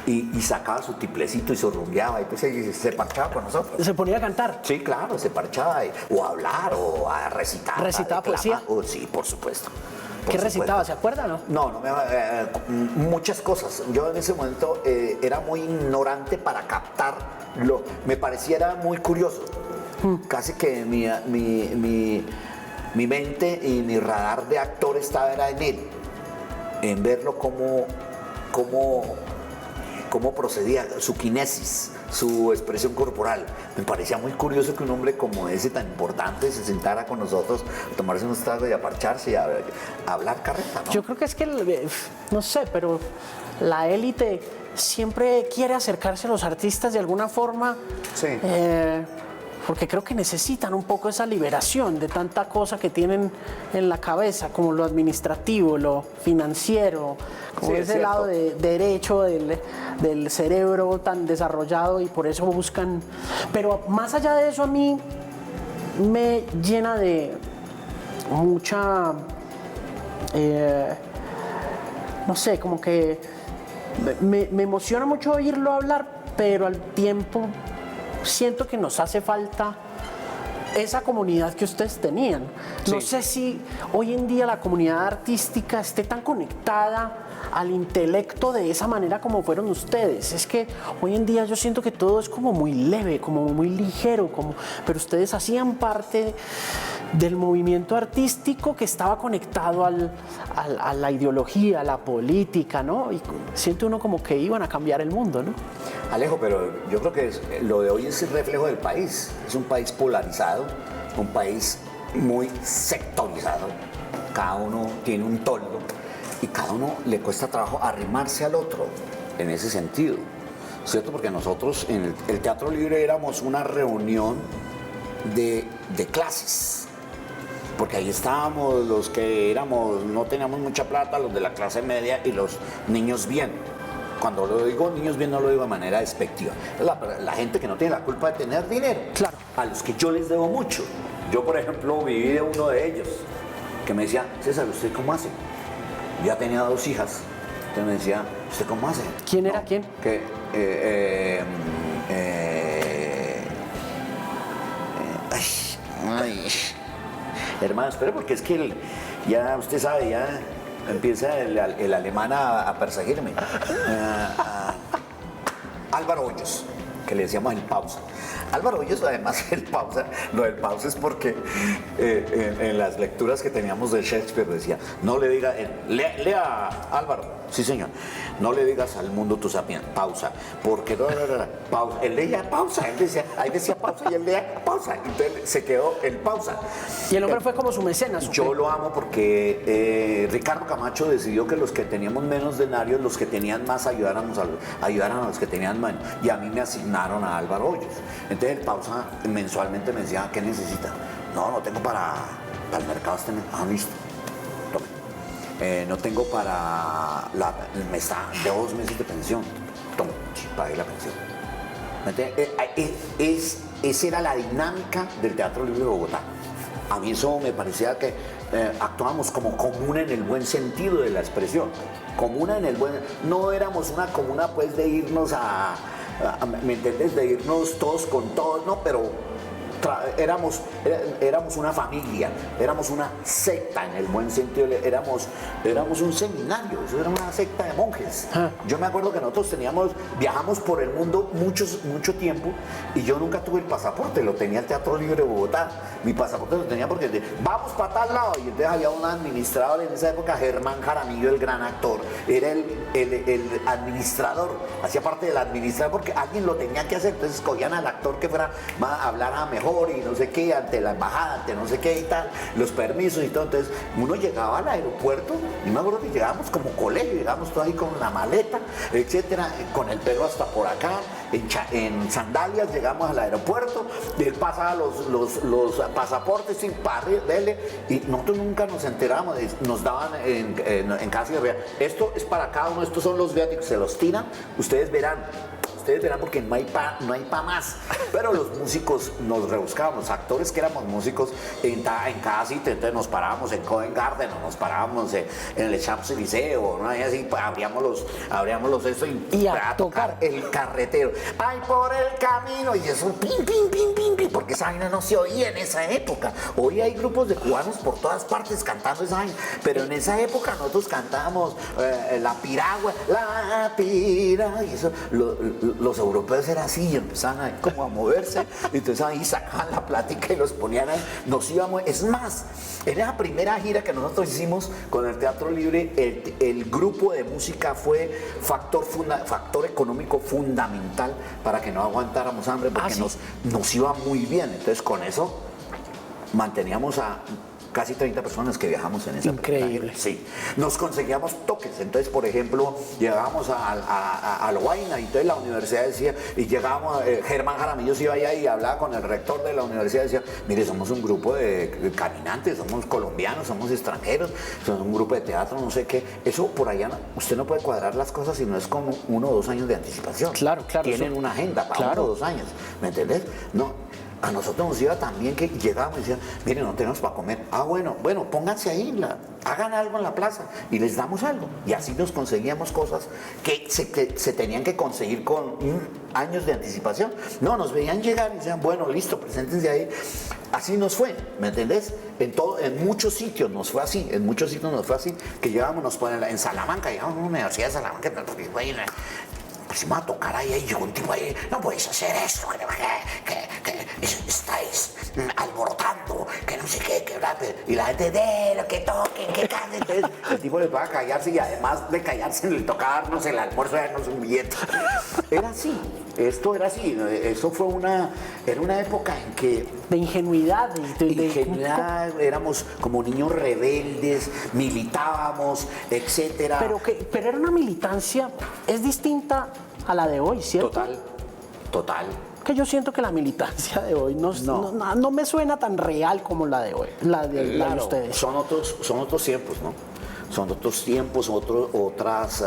Y sacaba su tiplecito y se rumbeaba, y pues se parchaba con nosotros. ¿Se ponía a cantar? Sí, claro, se parchaba, o a hablar, o a recitar. ¿Recitaba poesía? Sí, por supuesto. ¿Qué recitaba? ¿Se acuerda o no? No, muchas cosas. Yo en ese momento era muy ignorante para captarlo. Me pareciera muy curioso. Casi que mi mente y mi radar de actor era en él, en verlo cómo procedía, su kinesis, su expresión corporal. Me parecía muy curioso que un hombre como ese, tan importante, se sentara con nosotros a tomarse unos tragos y a parcharse y a hablar carreta, ¿no? Yo creo que es que, no sé, pero la élite siempre quiere acercarse a los artistas de alguna forma. Sí. Porque creo que necesitan un poco esa liberación de tanta cosa que tienen en la cabeza, como lo administrativo, lo financiero, como sí, ese lado de derecho del cerebro tan desarrollado, y por eso buscan. Pero más allá de eso, a mí me llena de mucha, no sé, como que me emociona mucho oírlo hablar, pero al tiempo siento que nos hace falta esa comunidad que ustedes tenían. No sé si hoy en día la comunidad artística esté tan conectada al intelecto de esa manera como fueron ustedes. Es que hoy en día yo siento que todo es como muy leve, como muy ligero, pero ustedes hacían parte del movimiento artístico que estaba conectado a la ideología, a la política, ¿no? Y siente uno como que iban a cambiar el mundo, ¿no? Alejo, pero yo creo que lo de hoy es el reflejo del país. Es un país polarizado, un país muy sectorizado. Cada uno tiene un toldo y cada uno le cuesta trabajo arrimarse al otro en ese sentido, ¿cierto? Porque nosotros en el Teatro Libre éramos una reunión de clases. Porque ahí estábamos los que no teníamos mucha plata, los de la clase media y los niños bien. Cuando lo digo niños bien, no lo digo de manera despectiva. La gente que no tiene la culpa de tener dinero. Claro. A los que yo les debo mucho. Yo, por ejemplo, viví de uno de ellos, que me decía: César, ¿usted cómo hace? Ya tenía 2 hijas. Entonces me decía: ¿usted cómo hace? ¿Quién era quién? Hermano, espere, porque es que ya usted sabe, ya empieza el alemán a perseguirme. Álvaro Hoyos, que le decíamos el Pausa. Álvaro Hoyos, además, lo del pausa es porque en las lecturas que teníamos de Shakespeare decía: no le diga, lea Álvaro, sí señor, no le digas al mundo tu sapiencia, pausa, porque pausa. Él leía pausa, ahí decía pausa y él leía pausa, entonces se quedó el pausa. Y el hombre fue como su mecenas. Yo lo amo porque Ricardo Camacho decidió que los que teníamos menos denarios, los que tenían más, ayudaran a los que tenían menos. Y a mí me asignaron a Álvaro Hoyos. Entonces el pausa mensualmente me decía, ¿qué necesita? No tengo para el mercado este mes. Listo. Tome. No tengo para me está de 2 meses de pensión. Toma, pagué la pensión. Esa era la dinámica del Teatro Libre de Bogotá. A mí eso me parecía que actuábamos como comuna en el buen sentido de la expresión. Comuna en el buen... No éramos una comuna pues de irnos ¿me entiendes? De irnos todos con todos, no, pero éramos una familia, éramos una secta en el buen sentido, éramos un seminario, eso era una secta de monjes. Yo me acuerdo que nosotros viajamos por el mundo mucho tiempo y yo nunca tuve el pasaporte, lo tenía el Teatro Libre de Bogotá. Mi pasaporte lo tenía porque vamos para tal lado, y entonces había un administrador en esa época, Germán Jaramillo, el gran actor, era el administrador, hacía parte del administrador porque alguien lo tenía que hacer, entonces escogían al actor que fuera a hablar mejor y no sé qué, ante la embajada, ante no sé qué y tal, los permisos y todo. Entonces uno llegaba al aeropuerto y me acuerdo que llegábamos como colegio, llegábamos todo ahí con la maleta, etcétera, con el pelo hasta por acá, en sandalias llegamos al aeropuerto, él pasaba los pasaportes sin parrille, y nosotros nunca nos enteramos, nos daban en casa de real, esto es para cada uno, estos son los viáticos, se los tiran, ustedes verán porque no hay pa más. Pero los músicos nos rebuscábamos, los actores que éramos músicos en cada sitio, entonces nos parábamos en Covent Garden o nos parábamos en el Champs-Élysées, ¿no? Y así abríamos eso y a tocar el carretero. ¡Ay, por el camino! Y eso, pim, pim, pim, pim, pim, porque esa vaina no se oía en esa época. Hoy hay grupos de cubanos por todas partes cantando esa vaina, pero en esa época nosotros cantábamos la piragua, y eso, los europeos eran así y empezaban ahí como a moverse, y entonces ahí sacaban la plática y los ponían ahí, nos íbamos, es más, en esa primera gira que nosotros hicimos con el Teatro Libre, el grupo de música fue factor económico fundamental para que no aguantáramos hambre, porque ¿sí? nos iba muy bien, entonces con eso manteníamos a casi 30 personas que viajamos en esa Increíble. Sí. Nos conseguíamos toques. Entonces, por ejemplo, llegábamos a Lovaina y entonces la universidad decía, y llegábamos, Germán Jaramillo se iba allá y hablaba con el rector de la universidad y decía, mire, somos un grupo de caminantes, somos colombianos, somos extranjeros, somos un grupo de teatro, no sé qué. Eso por allá, usted no puede cuadrar las cosas si no es con 1 o 2 años de anticipación. Claro. Tienen una agenda para 1 o 2 años, ¿me entendés? No. A nosotros nos iba también que llegábamos y decían, miren, no tenemos para comer. Bueno, pónganse ahí, hagan algo en la plaza y les damos algo. Y así nos conseguíamos cosas que se tenían que conseguir con años de anticipación. No, nos veían llegar y decían, bueno, listo, preséntense ahí. Así nos fue, ¿me entendés? En muchos sitios nos fue así, que llegábamos, nos ponen en Salamanca, llegamos a una universidad de Salamanca, pusimos a tocar ahí, y llegó un tipo ahí, no podéis hacer esto, que estáis alborotando, que no sé qué, y la gente de lo que toquen, que canten. Entonces el tipo le va a callarse y además de callarse le tocaba darnos el almuerzo y darnos un billete. Era así, esto era así, eso fue era una época en que... De ingenuidad. Éramos como niños rebeldes, militábamos, etcétera. Pero era una militancia, es distinta a la de hoy, ¿cierto? Total. Que yo siento que la militancia de hoy no me suena tan real como la de hoy, la de ustedes. Son otros tiempos, ¿no? Son otros tiempos, otras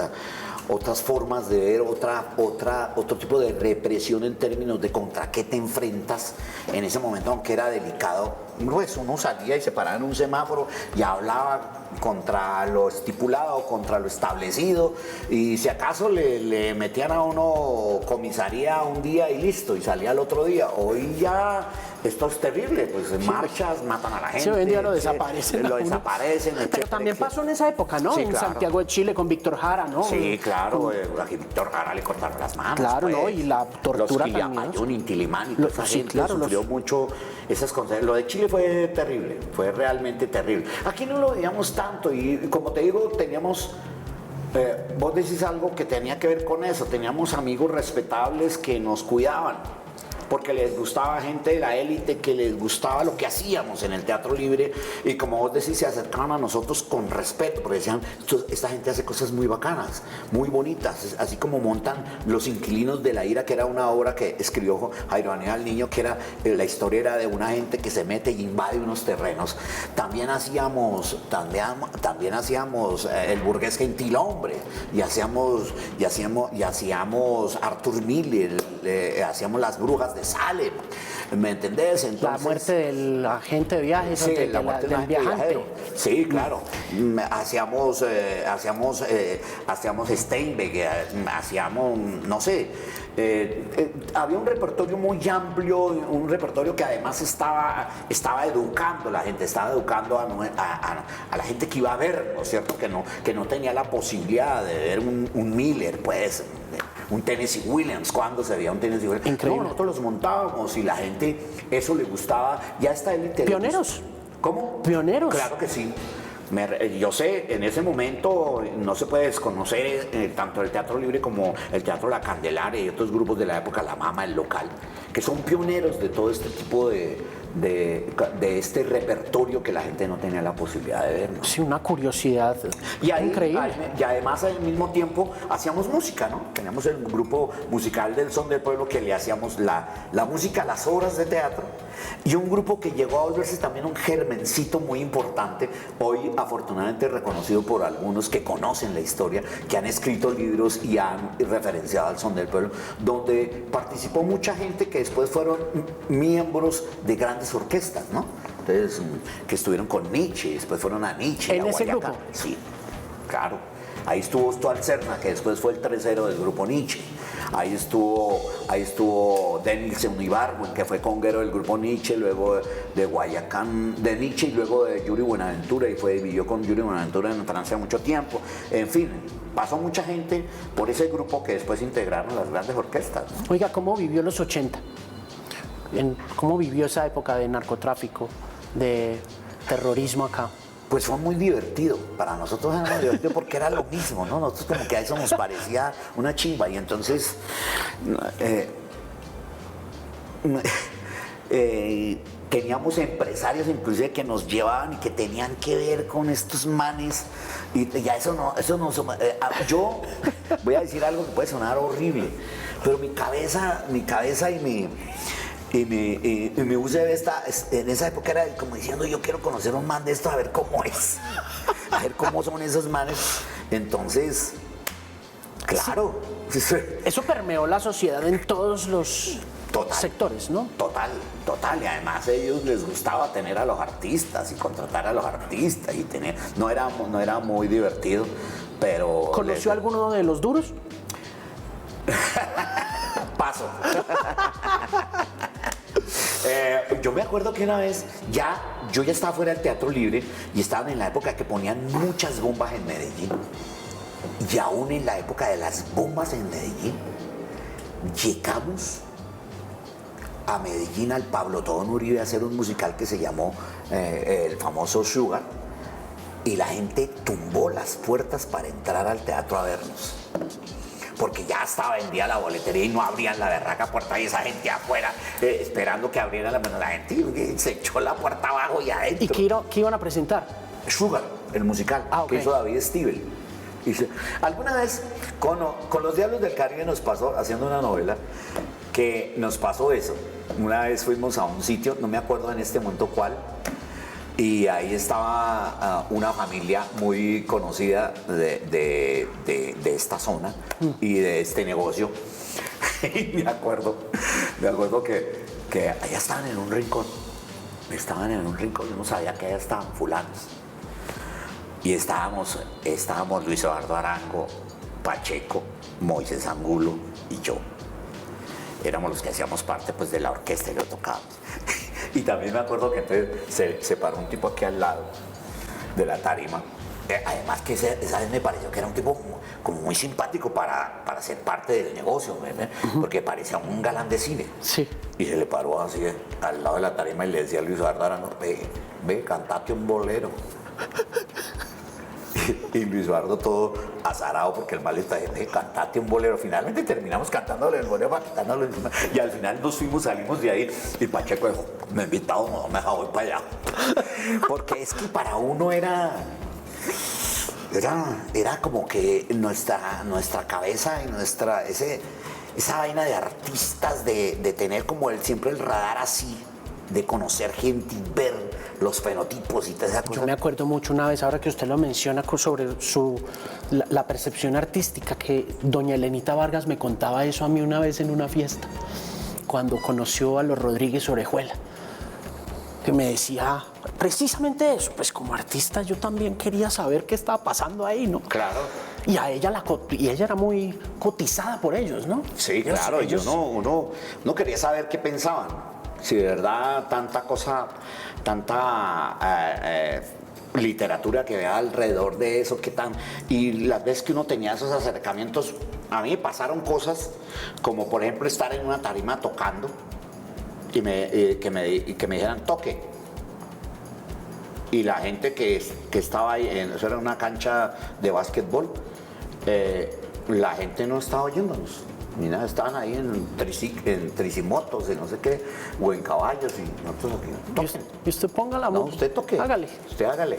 formas de ver, otro tipo de represión en términos de contra qué te enfrentas en ese momento, aunque era delicado. Pues uno salía y se paraba en un semáforo y hablaba contra lo estipulado, contra lo establecido, y si acaso le metían a uno comisaría un día y listo, y salía al otro día. Hoy ya esto es terrible, pues en marchas matan a la gente. Sí, hoy en día lo desaparecen. Pero también pasó en esa época, ¿no? Sí, en claro. Santiago de Chile con Víctor Jara, ¿no? Sí, claro, a Víctor Jara le cortaron las manos. Claro, pues. ¿no? Y la tortura también. Los Intilimán y toda esa gente sufrió mucho esas cosas. Lo de Chile fue terrible, fue realmente terrible. Aquí no lo veíamos tanto y como te digo, teníamos Vos decís algo que tenía que ver con eso. Teníamos amigos respetables que nos cuidaban, porque les gustaba gente de la élite, que les gustaba lo que hacíamos en el teatro libre, y como vos decís, se acercaban a nosotros con respeto, porque decían, esta gente hace cosas muy bacanas, muy bonitas, así como montan Los Inquilinos de la Ira, que era una obra que escribió Jairo Aníbal Niño, que era, la historia era de una gente que se mete y invade unos terrenos. También hacíamos El Burgués Gentilhombre, y hacíamos Arthur Miller, hacíamos Las Brujas de Salem, ¿me entendés? Entonces, la muerte del agente de viajes, sí, la muerte del viajante. Sí, claro. Hacíamos Steinbeck, hacíamos, no sé, había un repertorio muy amplio, un repertorio que además estaba educando a la gente, estaba educando a la gente que iba a ver, ¿no es cierto? Que no tenía la posibilidad de ver un Miller, pues, un Tennessee Williams. ¿Cuándo se veía un Tennessee Williams? Increíble. No, nosotros los montábamos y la gente eso le gustaba. Ya está élite. ¿Pioneros? ¿Cómo? ¿Pioneros? Claro que sí. Yo sé, en ese momento no se puede desconocer tanto el Teatro Libre como el Teatro La Candelaria y otros grupos de la época, La Mama, El Local, que son pioneros de todo este tipo de este repertorio que la gente no tenía la posibilidad de ver, ¿no? Sí, una curiosidad increíble. Y además al mismo tiempo hacíamos música, ¿no? Teníamos el grupo musical del Son del Pueblo, que le hacíamos la música a las obras de teatro, y un grupo que llegó a volverse también un germencito muy importante, hoy afortunadamente reconocido por algunos que conocen la historia, que han escrito libros y han referenciado al Son del Pueblo, donde participó mucha gente que después fueron miembros de grandes orquestas, ¿no? Entonces, que estuvieron con Nietzsche, después fueron a Nietzsche. ¿En a ese Guayacán. grupo? Sí, claro. Ahí estuvo Stuart Cerna, que después fue el tercero del grupo Nietzsche. Ahí estuvo Denilson Ibargüen, que fue conguero del grupo Nietzsche, luego de Guayacán, de Nietzsche, y luego de Yuri Buenaventura, y vivió con Yuri Buenaventura en Francia mucho tiempo. En fin, pasó mucha gente por ese grupo que después integraron las grandes orquestas, ¿no? Oiga, ¿cómo vivió los 80? ¿Cómo vivió esa época de narcotráfico, de terrorismo acá? Pues fue muy divertido, para nosotros era muy divertido porque era lo mismo, ¿no? Nosotros como que a eso nos parecía una chimba, y entonces teníamos empresarios inclusive que nos llevaban y que tenían que ver con estos manes, y ya eso no yo voy a decir algo que puede sonar horrible, pero mi cabeza y mi UCB en esa época era como diciendo, yo quiero conocer un man de esto, a ver cómo es, a ver cómo son esos manes. Entonces, claro. Sí. Eso permeó la sociedad en todos los sectores, ¿no? Total. Y además a ellos les gustaba tener a los artistas y contratar a los artistas y tener, no era muy divertido, pero... ¿Conoció alguno de los duros? Paso. Yo me acuerdo que una vez yo ya estaba fuera del Teatro Libre y estaban en la época que ponían muchas bombas en Medellín. Y aún en la época de las bombas en Medellín, llegamos a Medellín al Pablo Tobón Uribe a hacer un musical que se llamó el famoso Sugar, y la gente tumbó las puertas para entrar al teatro a vernos, porque ya estaba vendida la boletería y no abrían la berraca puerta, y esa gente afuera esperando que abrieran la gente se echó la puerta abajo y adentro. ¿Y qué iban a presentar? Sugar, el musical, que hizo David Stivel. Alguna vez con Los Diablos del Caribe nos pasó, haciendo una novela, que nos pasó eso. Una vez fuimos a un sitio, no me acuerdo en este momento cuál, y ahí estaba una familia muy conocida de esta zona y de este negocio. Y me acuerdo que allá estaban en un rincón. Yo no sabía que allá estaban fulanos. Y estábamos Luis Eduardo Arango, Pacheco, Moisés Angulo y yo. Éramos los que hacíamos parte, pues, de la orquesta y lo tocábamos. Y también me acuerdo que entonces se paró un tipo aquí al lado de la tarima. Además que esa vez me pareció que era un tipo como muy simpático para ser parte del negocio, porque parecía un galán de cine. Sí. Y se le paró así al lado de la tarima y le decía a Luis Eduardo Arango, ve, cantate un bolero. y Luis Eduardo todo azarado porque el mal está diciendo, cantate un bolero. Finalmente terminamos cantándole el bolero para quitándolo encima. Y al final nos fuimos, salimos de ahí y Pacheco dijo, me he invitado, no, me voy para allá. Porque es que para uno era como que nuestra cabeza y esa vaina de artistas, de tener como siempre el radar así, de conocer gente y ver los fenotipos y toda esa cosa. Yo me acuerdo mucho una vez, ahora que usted lo menciona, sobre la percepción artística, que doña Elenita Vargas me contaba eso a mí una vez en una fiesta, cuando conoció a los Rodríguez Orejuela, que me decía precisamente eso, pues como artista yo también quería saber qué estaba pasando ahí, ¿no? Claro. Y a ella ella era muy cotizada por ellos, ¿no? Sí, claro, uno quería saber qué pensaban. Si de verdad tanta cosa, tanta literatura que vea alrededor de eso, y las veces que uno tenía esos acercamientos, a mí me pasaron cosas como por ejemplo estar en una tarima tocando y que me dijeran toque. Y la gente que estaba ahí, eso era una cancha de básquetbol, la gente no estaba oyéndonos. Ni nada, estaban ahí en tricimotos, y no sé qué, o en caballos, y nosotros aquí. Toquen. Y usted ponga la música. No, usted toque. Hágale. Usted hágale.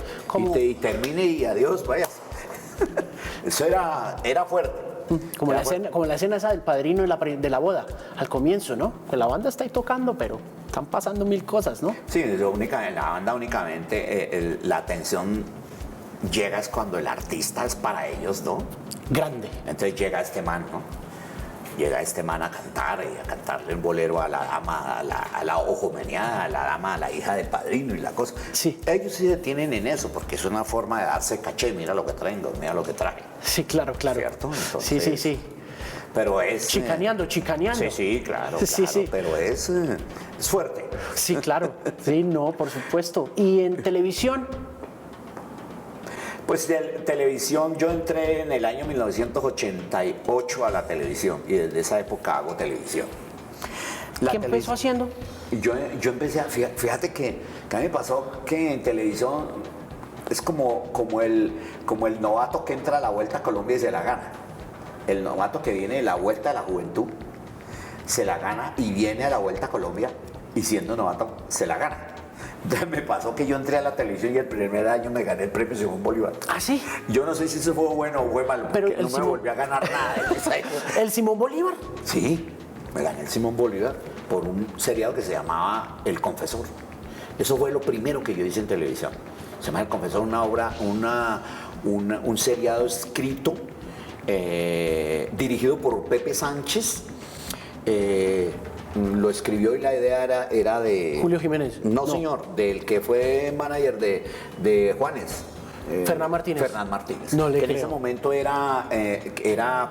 Y termine y adiós, vaya. Eso era fuerte. Como la escena esa del padrino de la boda, al comienzo, ¿no? Pues la banda está ahí tocando, pero están pasando mil cosas, ¿no? Sí, la banda únicamente, la atención llega es cuando el artista es para ellos, ¿no? Grande. Entonces llega este man, ¿no? Llega este man a cantar y a cantarle el bolero a la dama, a la ojomeniada, a la dama, a la hija del padrino y la cosa. Sí. Ellos sí se detienen en eso porque es una forma de darse caché, mira lo que traigo, mira lo que traje. Sí, claro. ¿Cierto? Entonces, Sí. Pero es... Chicaneando. Sí, claro, Sí. pero es fuerte. Sí, claro. Sí, no, por supuesto. ¿Y en televisión? Pues de televisión, yo entré en el año 1988 a la televisión y desde esa época hago televisión. ¿Qué empezó haciendo? Yo empecé, fíjate que a mí me pasó que en televisión es como el novato que entra a la Vuelta a Colombia y se la gana. El novato que viene de la Vuelta a la Juventud se la gana y viene a la Vuelta a Colombia y siendo novato se la gana. Entonces me pasó que yo entré a la televisión y el primer año me gané el premio Simón Bolívar. ¿Ah, sí? Yo no sé si eso fue bueno o fue malo, pero porque no me volví a ganar nada. ¿El Simón Bolívar? Sí, me gané el Simón Bolívar por un seriado que se llamaba El Confesor. Eso fue lo primero que yo hice en televisión. Se llama El Confesor, una obra, un seriado escrito, dirigido por Pepe Sánchez. Lo escribió y la idea era de... Julio Jiménez. No, señor, del que fue manager de Juanes. Fernán Martínez. Fernán Martínez. No le que creo. en ese momento era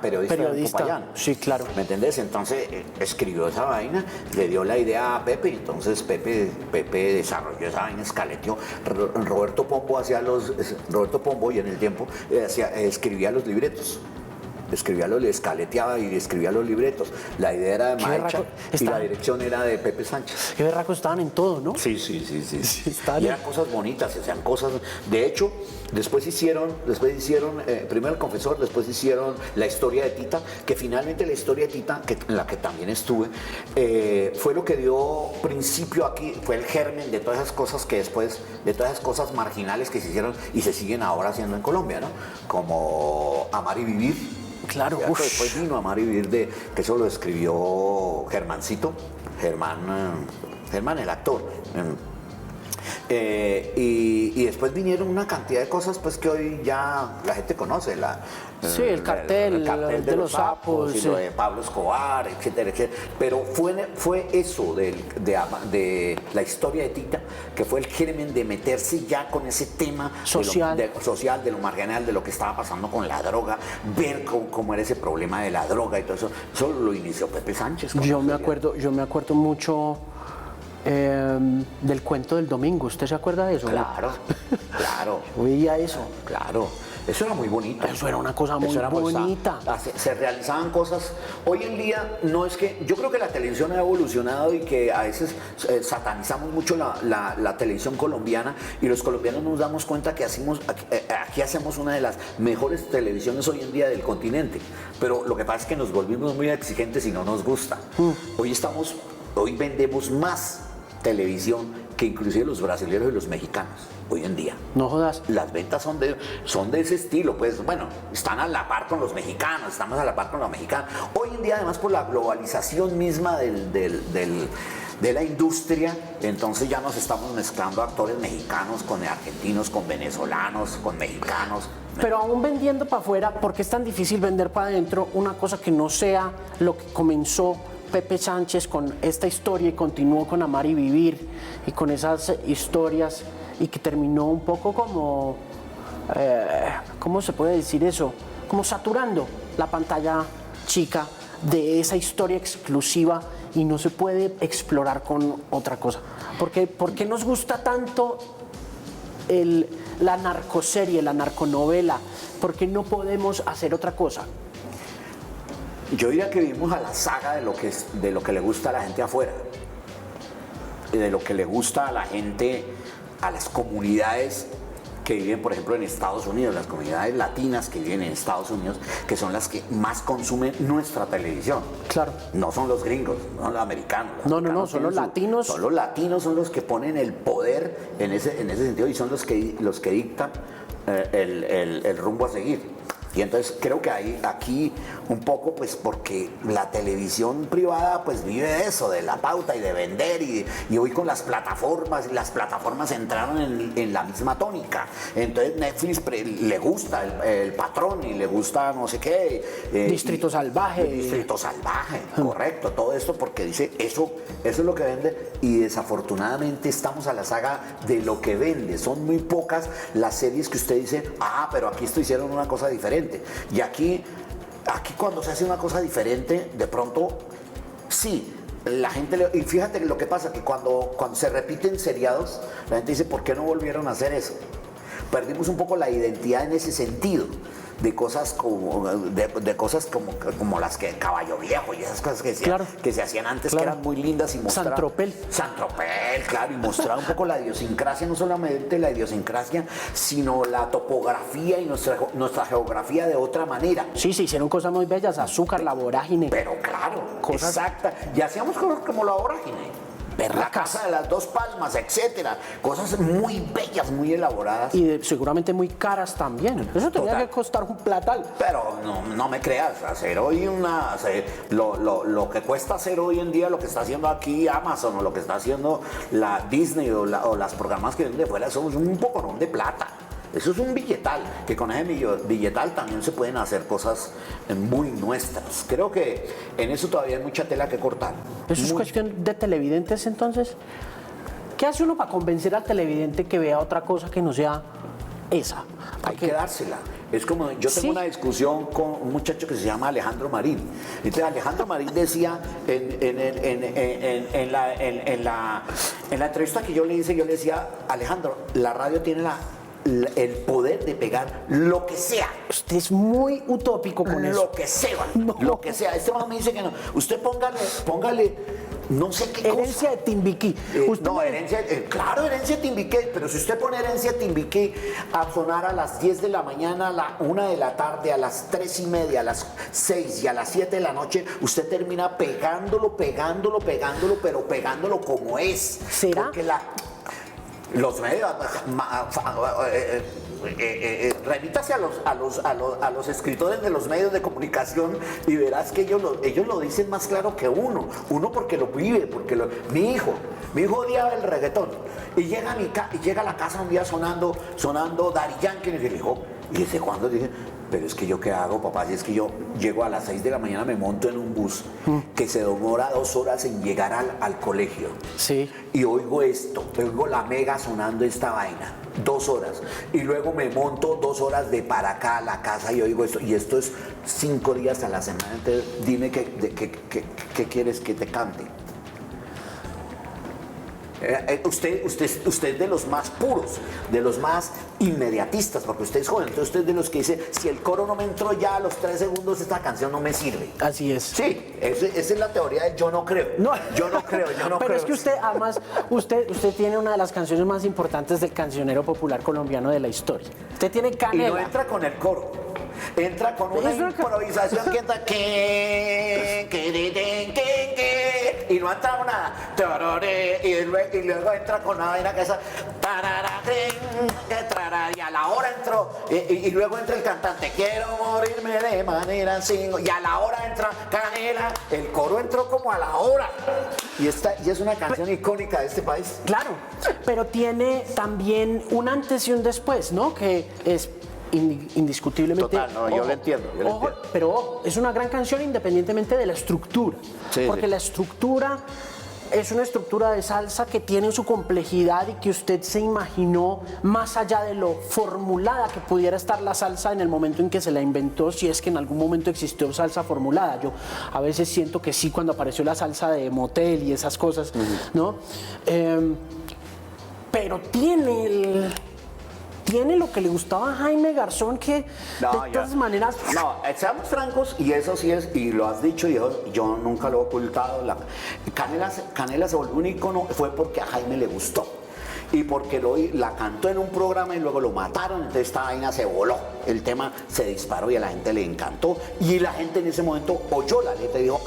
periodista en Popayán. Sí, claro. ¿Me entendés? Entonces escribió esa vaina, le dio la idea a Pepe, y entonces Pepe desarrolló esa vaina, escaleteó. Roberto Pombo y en el tiempo escribía los libretos. Escaleteaba y escribía los libretos. La idea era de Maecha y la dirección era de Pepe Sánchez. Qué berraco, estaban en todo, ¿no? Sí. Estaban Y eran cosas bonitas, hacían cosas. De hecho, después hicieron primero El Confesor, después hicieron La Historia de Tita, que finalmente La Historia de Tita, en la que también estuve, fue lo que dio principio aquí, fue el germen de todas esas cosas que después, de todas esas cosas marginales que se hicieron y se siguen ahora haciendo en Colombia, ¿no? Como Amar y Vivir. Claro, Después vino Amar y Vivir, que eso lo escribió Germancito, Germán el actor. Y después vinieron una cantidad de cosas pues que hoy ya la gente conoce. Sí, el cartel de los sapos, y lo de Pablo Escobar, etcétera. Pero fue eso de la historia de Tita, que fue el germen de meterse ya con ese tema social, de lo marginal, de lo que estaba pasando con la droga, ver cómo era ese problema de la droga y todo eso. Eso lo inició Pepe Sánchez. Yo me acuerdo mucho del cuento del domingo. ¿Usted se acuerda de eso? Claro. Oía eso. Claro. Eso era muy bonito. Eso era una cosa muy bonita. Se realizaban cosas. Hoy en día no es que... Yo creo que la televisión ha evolucionado y que a veces satanizamos mucho la televisión colombiana, y los colombianos nos damos cuenta que aquí hacemos una de las mejores televisiones hoy en día del continente. Pero lo que pasa es que nos volvimos muy exigentes y no nos gusta. Hoy vendemos más televisión que inclusive los brasileños y los mexicanos hoy en día. No jodas. Las ventas son de ese estilo, pues bueno, están a la par con los mexicanos, estamos a la par con los mexicanos. Hoy en día, además, por la globalización misma de la industria, entonces ya nos estamos mezclando actores mexicanos con argentinos, con venezolanos, con mexicanos. Pero aún vendiendo para afuera, ¿por qué es tan difícil vender para adentro una cosa que no sea lo que comenzó Pepe Sánchez con esta historia y continuó con Amar y Vivir y con esas historias, y que terminó un poco como, ¿cómo se puede decir eso? Como saturando la pantalla chica de esa historia exclusiva y no se puede explorar con otra cosa? ¿Por qué nos gusta tanto la narcoserie, la narconovela? ¿Por qué no podemos hacer otra cosa? Yo diría que vivimos a la saga de lo que le gusta a la gente afuera, de lo que le gusta a la gente, a las comunidades que viven, por ejemplo, en Estados Unidos, las comunidades latinas que viven en Estados Unidos, que son las que más consumen nuestra televisión. Claro. No son los gringos, no son los americanos. No, son los latinos. Son los latinos, son los que ponen el poder en ese sentido, y son los que dictan el rumbo a seguir. Y entonces creo que aquí un poco, pues porque la televisión privada pues vive de eso, de la pauta y de vender, y hoy con las plataformas entraron en la misma tónica. Entonces Netflix le gusta el patrón y le gusta no sé qué. Distrito Salvaje. Distrito Salvaje, correcto, todo esto porque dice eso es lo que vende, y desafortunadamente estamos a la saga de lo que vende. Son muy pocas las series que usted dice, pero aquí hicieron una cosa diferente. Y aquí cuando se hace una cosa diferente, de pronto, sí, la gente... Y fíjate lo que pasa, que cuando se repiten seriados, la gente dice, ¿por qué no volvieron a hacer eso? Perdimos un poco la identidad en ese sentido, de cosas como las que Caballo Viejo y esas cosas que se hacían antes, que eran muy lindas, y mostraban... Santropel, claro, y mostraba un poco la idiosincrasia, no solamente la idiosincrasia, sino la topografía y nuestra geografía de otra manera. Sí, se hicieron cosas muy bellas, Azúcar, La Vorágine. Pero claro, exacta. Y hacíamos cosas como La Vorágine. La Casa de las Dos Palmas, etcétera. Cosas muy bellas, muy elaboradas. Y seguramente muy caras también. Eso tendría que costar un platal. Pero no me creas, hacer hoy lo que cuesta hacer hoy en día, lo que está haciendo aquí Amazon, o lo que está haciendo la Disney, o las programas que vienen de fuera, son un poco de plata. Eso es un billetal, que con ese billetal también se pueden hacer cosas muy nuestras. Creo que en eso todavía hay mucha tela que cortar. ¿Eso es cuestión de televidentes entonces? ¿Qué hace uno para convencer al televidente que vea otra cosa que no sea esa? Hay que dársela. Es como, yo tengo una discusión con un muchacho que se llama Alejandro Marín. Entonces Alejandro Marín decía en la entrevista que yo le hice, yo le decía, Alejandro, la radio tiene el poder de pegar lo que sea. Usted es muy utópico con eso. Lo que sea, lo que sea. Este man me dice que no. Usted póngale no sé qué herencia cosa. De Timbiquí. Claro, herencia de Timbiquí. Pero si usted pone herencia de Timbiquí a sonar a las 10 de la mañana, a la 1 de la tarde, a las 3:30, a las 6 y a las 7 de la noche, usted termina pegándolo, pero pegándolo como es. ¿Será? Porque los medios, remítase a los escritores de los medios de comunicación y verás que ellos lo dicen más claro que uno porque lo vive, mi hijo odiaba el reggaetón y llega a la casa un día sonando Daddy Yankee, y le dijo, ¿y desde cuándo? Dije, pero es que yo qué hago, papá, si es que yo llego a las 6 de la mañana, me monto en un bus que se demora 2 horas en llegar al colegio. Sí. Y oigo la Mega sonando esta vaina, 2 horas. Y luego me monto 2 horas de para acá a la casa y oigo esto. Y esto es 5 días a la semana. Entonces dime qué quieres que te cante. Usted es de los más puros, de los más inmediatistas, porque usted es joven, entonces usted es de los que dice, si el coro no me entró ya a los 3 segundos, esta canción no me sirve. Así es. Sí, esa es la teoría del yo no creo. No. Yo no creo. Pero es que usted, además, usted tiene una de las canciones más importantes del cancionero popular colombiano de la historia. Usted tiene Canela. Y no entra con el coro. Entra con una improvisación que entra y no entra nada. Y luego entra con una vaina que es y a la hora entró y luego entra el cantante, quiero morirme de manera sin, y a la hora entra Canela, el coro entró como a la hora y es una canción icónica de este país. Claro, pero tiene también un antes y un después, ¿no? Que es indiscutiblemente. Total, no, yo lo entiendo. Pero es una gran canción independientemente de la estructura. Sí, porque la estructura es una estructura de salsa que tiene su complejidad y que usted se imaginó más allá de lo formulada que pudiera estar la salsa en el momento en que se la inventó, si es que en algún momento existió salsa formulada. Yo a veces siento que sí, cuando apareció la salsa de motel y esas cosas, ¿no? Pero tiene lo que le gustaba a Jaime Garzón, que no, de todas maneras... No, seamos francos, y eso sí es, y lo has dicho, y yo nunca lo he ocultado, Canela se volvió un ícono, fue porque a Jaime le gustó. Y porque la cantó en un programa y luego lo mataron, entonces esta vaina se voló, el tema se disparó y a la gente le encantó, y la gente en ese momento oyó la letra y dijo,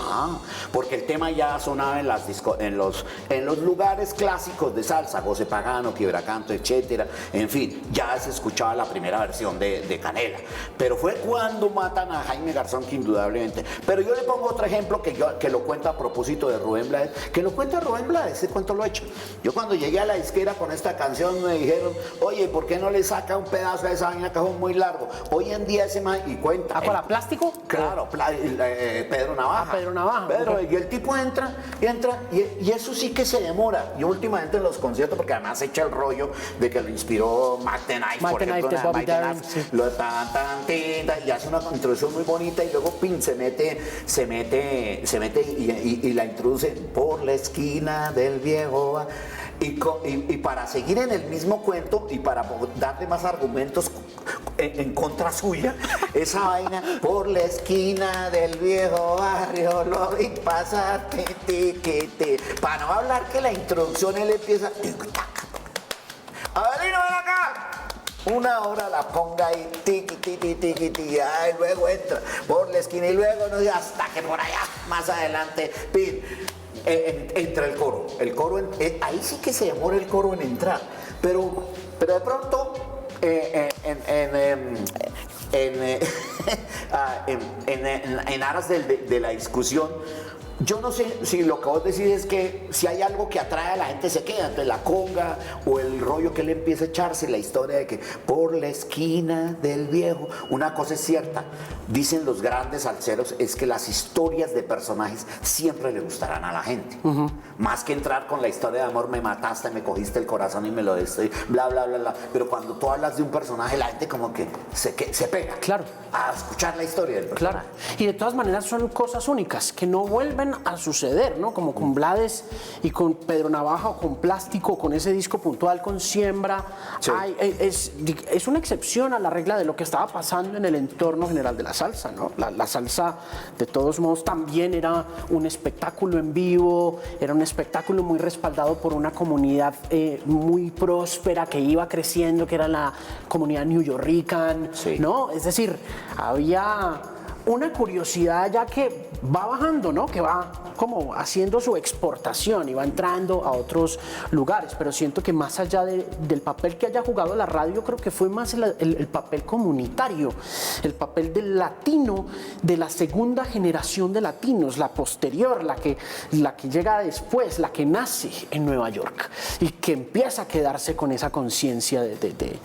porque el tema ya sonaba en los lugares clásicos de salsa, José Pagano, Quiebracanto, etcétera, en fin, ya se escuchaba la primera versión de Canela, pero fue cuando matan a Jaime Garzón que indudablemente, pero yo le pongo otro ejemplo que lo cuenta a propósito de Rubén Blades, ese cuento lo he hecho. Yo cuando llegué a la disquera con esta canción me dijeron, oye, ¿por qué no le saca un pedazo de esa vaina que es muy largo? Hoy en día ese man, y cuenta. ¿Para plástico? Claro, Pedro Navaja. Pedro Navaja. Y el tipo entra, y eso sí que se demora. Yo últimamente en los conciertos, porque además echa el rollo de que lo inspiró Mike the Knife, por ejemplo, y hace una introducción muy bonita y luego se mete y la introduce por la esquina del viejo. Y para seguir en el mismo cuento y para darle más argumentos en contra suya, esa vaina, por la esquina del viejo barrio lo vi pasar, para no hablar que la introducción él empieza, Avelino, ven acá. Una hora la ponga ahí, y luego entra por la esquina y luego no, hasta que por allá, más adelante, entra el coro. Ahí sí que se demora el coro en entrar, pero de pronto en aras de la discusión, yo no sé si lo que vos decís es que si hay algo que atrae a la gente se queda, entonces la conga o el rollo que él empieza a echarse, la historia de que por la esquina del viejo, una cosa es cierta, dicen los grandes salseros, es que las historias de personajes siempre le gustarán a la gente, más que entrar con la historia de amor, me mataste, me cogiste el corazón y me lo diste, bla, bla, bla, bla, pero cuando tú hablas de un personaje, la gente como que se pega, claro, a escuchar la historia del personaje. Claro, y de todas maneras son cosas únicas que no vuelven a suceder, ¿no? Como con Blades y con Pedro Navaja o con Plástico, con ese disco puntual con Siembra. Sí. Es una excepción a la regla de lo que estaba pasando en el entorno general de la salsa, ¿no? La salsa, de todos modos, también era un espectáculo en vivo, era un espectáculo muy respaldado por una comunidad muy próspera que iba creciendo, que era la comunidad newyorrican, sí. ¿No? Es decir, había una curiosidad ya que va bajando, ¿no? Que va como haciendo su exportación y va entrando a otros lugares, pero siento que más allá del papel que haya jugado la radio, creo que fue más el papel comunitario, el papel del latino, de la segunda generación de latinos, la posterior, la que llega después, la que nace en Nueva York y que empieza a quedarse con esa conciencia del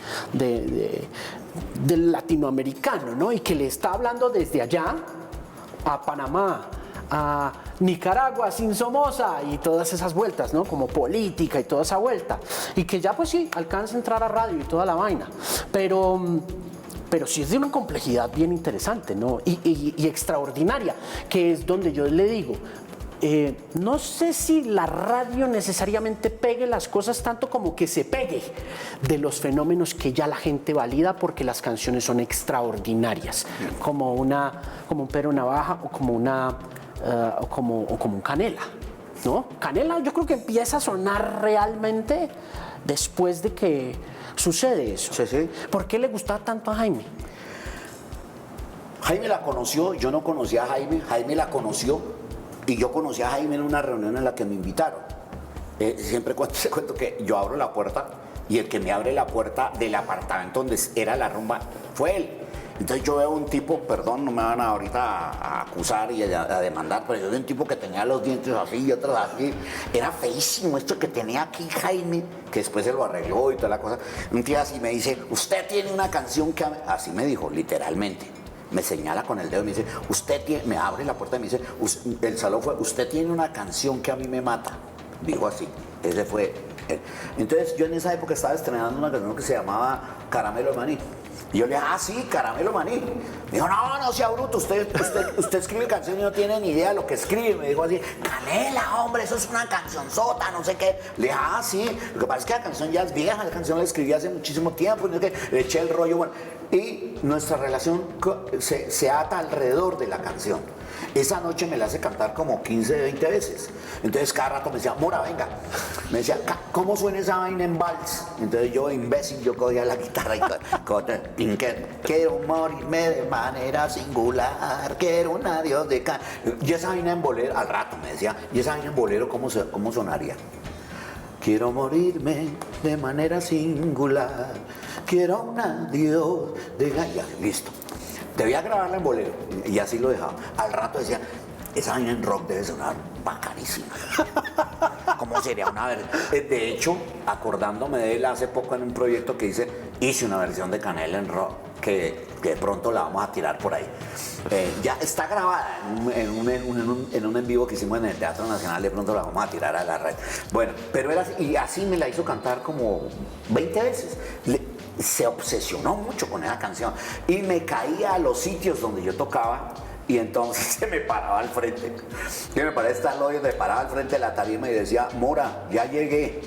latinoamericano, ¿no? Y que le está hablando desde allá a Panamá, a Nicaragua, sin Somoza y todas esas vueltas, ¿no? Como política y toda esa vuelta. Y que ya pues sí, alcanza a entrar a radio y toda la vaina. Pero sí es de una complejidad bien interesante, ¿no? Y extraordinaria, que es donde yo le digo, no sé si la radio necesariamente pegue las cosas tanto como que se pegue de los fenómenos que ya la gente valida porque las canciones son extraordinarias, como un Pedro Navaja o como un Canela, ¿no? Canela yo creo que empieza a sonar realmente después de que sucede eso. Sí, sí. ¿Por qué le gustaba tanto a Jaime? Jaime la conoció, yo no conocía a Jaime, Jaime la conoció y yo conocí a Jaime en una reunión en la que me invitaron. Siempre cuento que yo abro la puerta y el que me abre la puerta del apartamento donde era la rumba fue él. Entonces yo veo un tipo, perdón, no me van ahorita a acusar y a demandar, pero yo veo un tipo que tenía los dientes así y otros así. Era feísimo esto que tenía aquí Jaime, que después se lo arregló y toda la cosa. Un tío así me dice, usted tiene una canción que... Así me dijo, literalmente. Me señala con el dedo y me dice, usted tiene... Me abre la puerta y me dice, el salón fue, usted tiene una canción que a mí me mata. Dijo así, ese fue él. Entonces yo en esa época estaba estrenando una canción que se llamaba Caramelo de Maní. Y yo le dije, sí, Caramelo Maní. Me dijo, no sea bruto, usted escribe canciones y no tiene ni idea de lo que escribe. Me dijo así, Canela, hombre, eso es una cancionzota, no sé qué. Le dije, sí, lo que pasa es que la canción ya es vieja, la canción la escribí hace muchísimo tiempo, y le eché el rollo, bueno. Y nuestra relación se ata alrededor de la canción. Esa noche me la hace cantar como 15, 20 veces. Entonces cada rato me decía, Mora, venga. Me decía, ¿cómo suena esa vaina en vals? Entonces yo, imbécil, yo cogía la guitarra y quiero morirme de manera singular, quiero un adiós de y esa vaina en bolero, al rato me decía, ¿y esa vaina en bolero cómo sonaría? Quiero morirme de manera singular, quiero un adiós de ya, listo. Debía grabarla en bolero y así lo dejaba. Al rato decía, esa vaina en rock debe sonar bacanísima. ¿Cómo sería una versión? De hecho, acordándome de él hace poco en un proyecto que hice una versión de Canela en rock que de pronto la vamos a tirar por ahí. Ya está grabada en un en vivo que hicimos en el Teatro Nacional, de pronto la vamos a tirar a la red. Bueno, pero era y así me la hizo cantar como 20 veces. Se obsesionó mucho con esa canción y me caía a los sitios donde yo tocaba y entonces se me paraba al frente. Yo me paré estar y me paraba al frente de la tarima y decía, Mora, ya llegué.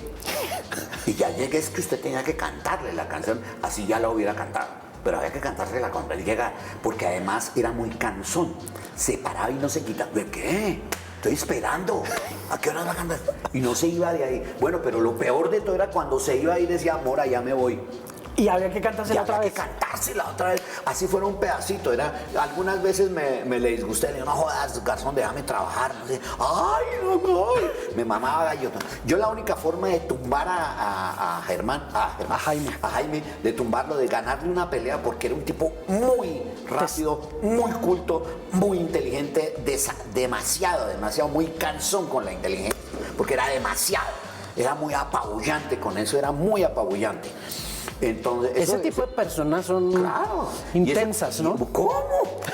Y ya llegué es que usted tenía que cantarle la canción, así ya la hubiera cantado. Pero había que cantársela cuando él llegara, porque además era muy cansón. Se paraba y no se quitaba. ¿De qué? Estoy esperando. ¿A qué hora va a cantar? Y no se iba de ahí. Bueno, pero lo peor de todo era cuando se iba y decía, Mora, ya me voy. Y había que cantársela otra vez. Así fuera un pedacito. Algunas veces me le disgusté, le digo, no jodas, garzón, déjame trabajar. No sé. Ay, no. Me mamaba gallo. Yo la única forma de tumbar a Jaime, de tumbarlo, de ganarle una pelea, porque era un tipo muy rápido, muy culto, muy inteligente, demasiado, muy cansón con la inteligencia, porque era demasiado. Era muy apabullante con eso, era muy apabullante. Entonces, ese tipo de personas son intensas, ¿no? ¿Cómo?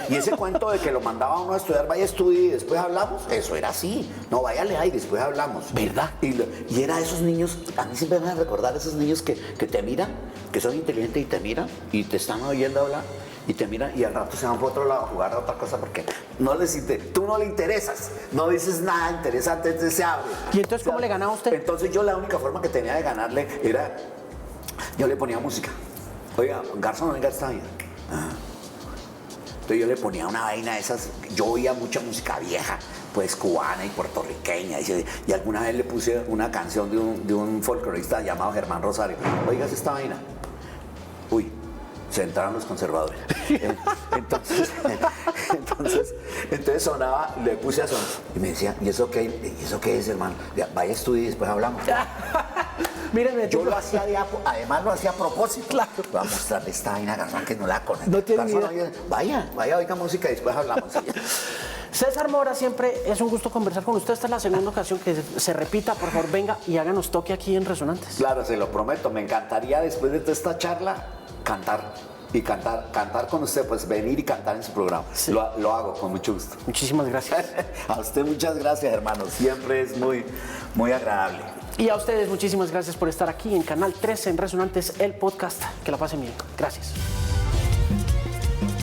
Y ese cuento de que lo mandaba uno a estudiar, vaya a estudiar y después hablamos, eso era así. No, váyale ahí, después hablamos. ¿Verdad? Y era esos niños, a mí siempre me van a recordar esos niños que te miran, que son inteligentes y te miran y te están oyendo hablar y te miran y al rato se van por otro lado a jugar a otra cosa porque tú no le interesas, no dices nada interesante, entonces se abre. ¿Y entonces cómo le ganaba a usted? Entonces yo la única forma que tenía de ganarle era... Yo le ponía música. Oiga, garzón, venga esta vaina. Entonces yo le ponía una vaina de esas. Yo oía mucha música vieja, pues cubana y puertorriqueña. Y alguna vez le puse una canción de un folclorista llamado Germán Rosario. Oigas esta vaina. Uy, se entraron los conservadores. Entonces sonaba, le puse a sonar. Y me decía, ¿y eso qué es, hermano? Vaya a estudiar y después hablamos. Mírenme, yo lo hacía además lo hacía a propósito. Claro. Voy a mostrarle esta vaina a Garzón que no la conoce. No tiene idea. Vaya, oiga música y después hablamos. César Mora, siempre es un gusto conversar con usted. Esta es la segunda ocasión que se repita. Por favor, venga y háganos toque aquí en Resonantes. Claro, se lo prometo. Me encantaría después de toda esta charla cantar con usted, pues venir y cantar en su programa. Sí. Lo hago con mucho gusto. Muchísimas gracias. A usted muchas gracias, hermano. Siempre es muy, muy agradable. Y a ustedes muchísimas gracias por estar aquí en Canal 13 en Resonantes, el podcast. Que la pasen bien. Gracias.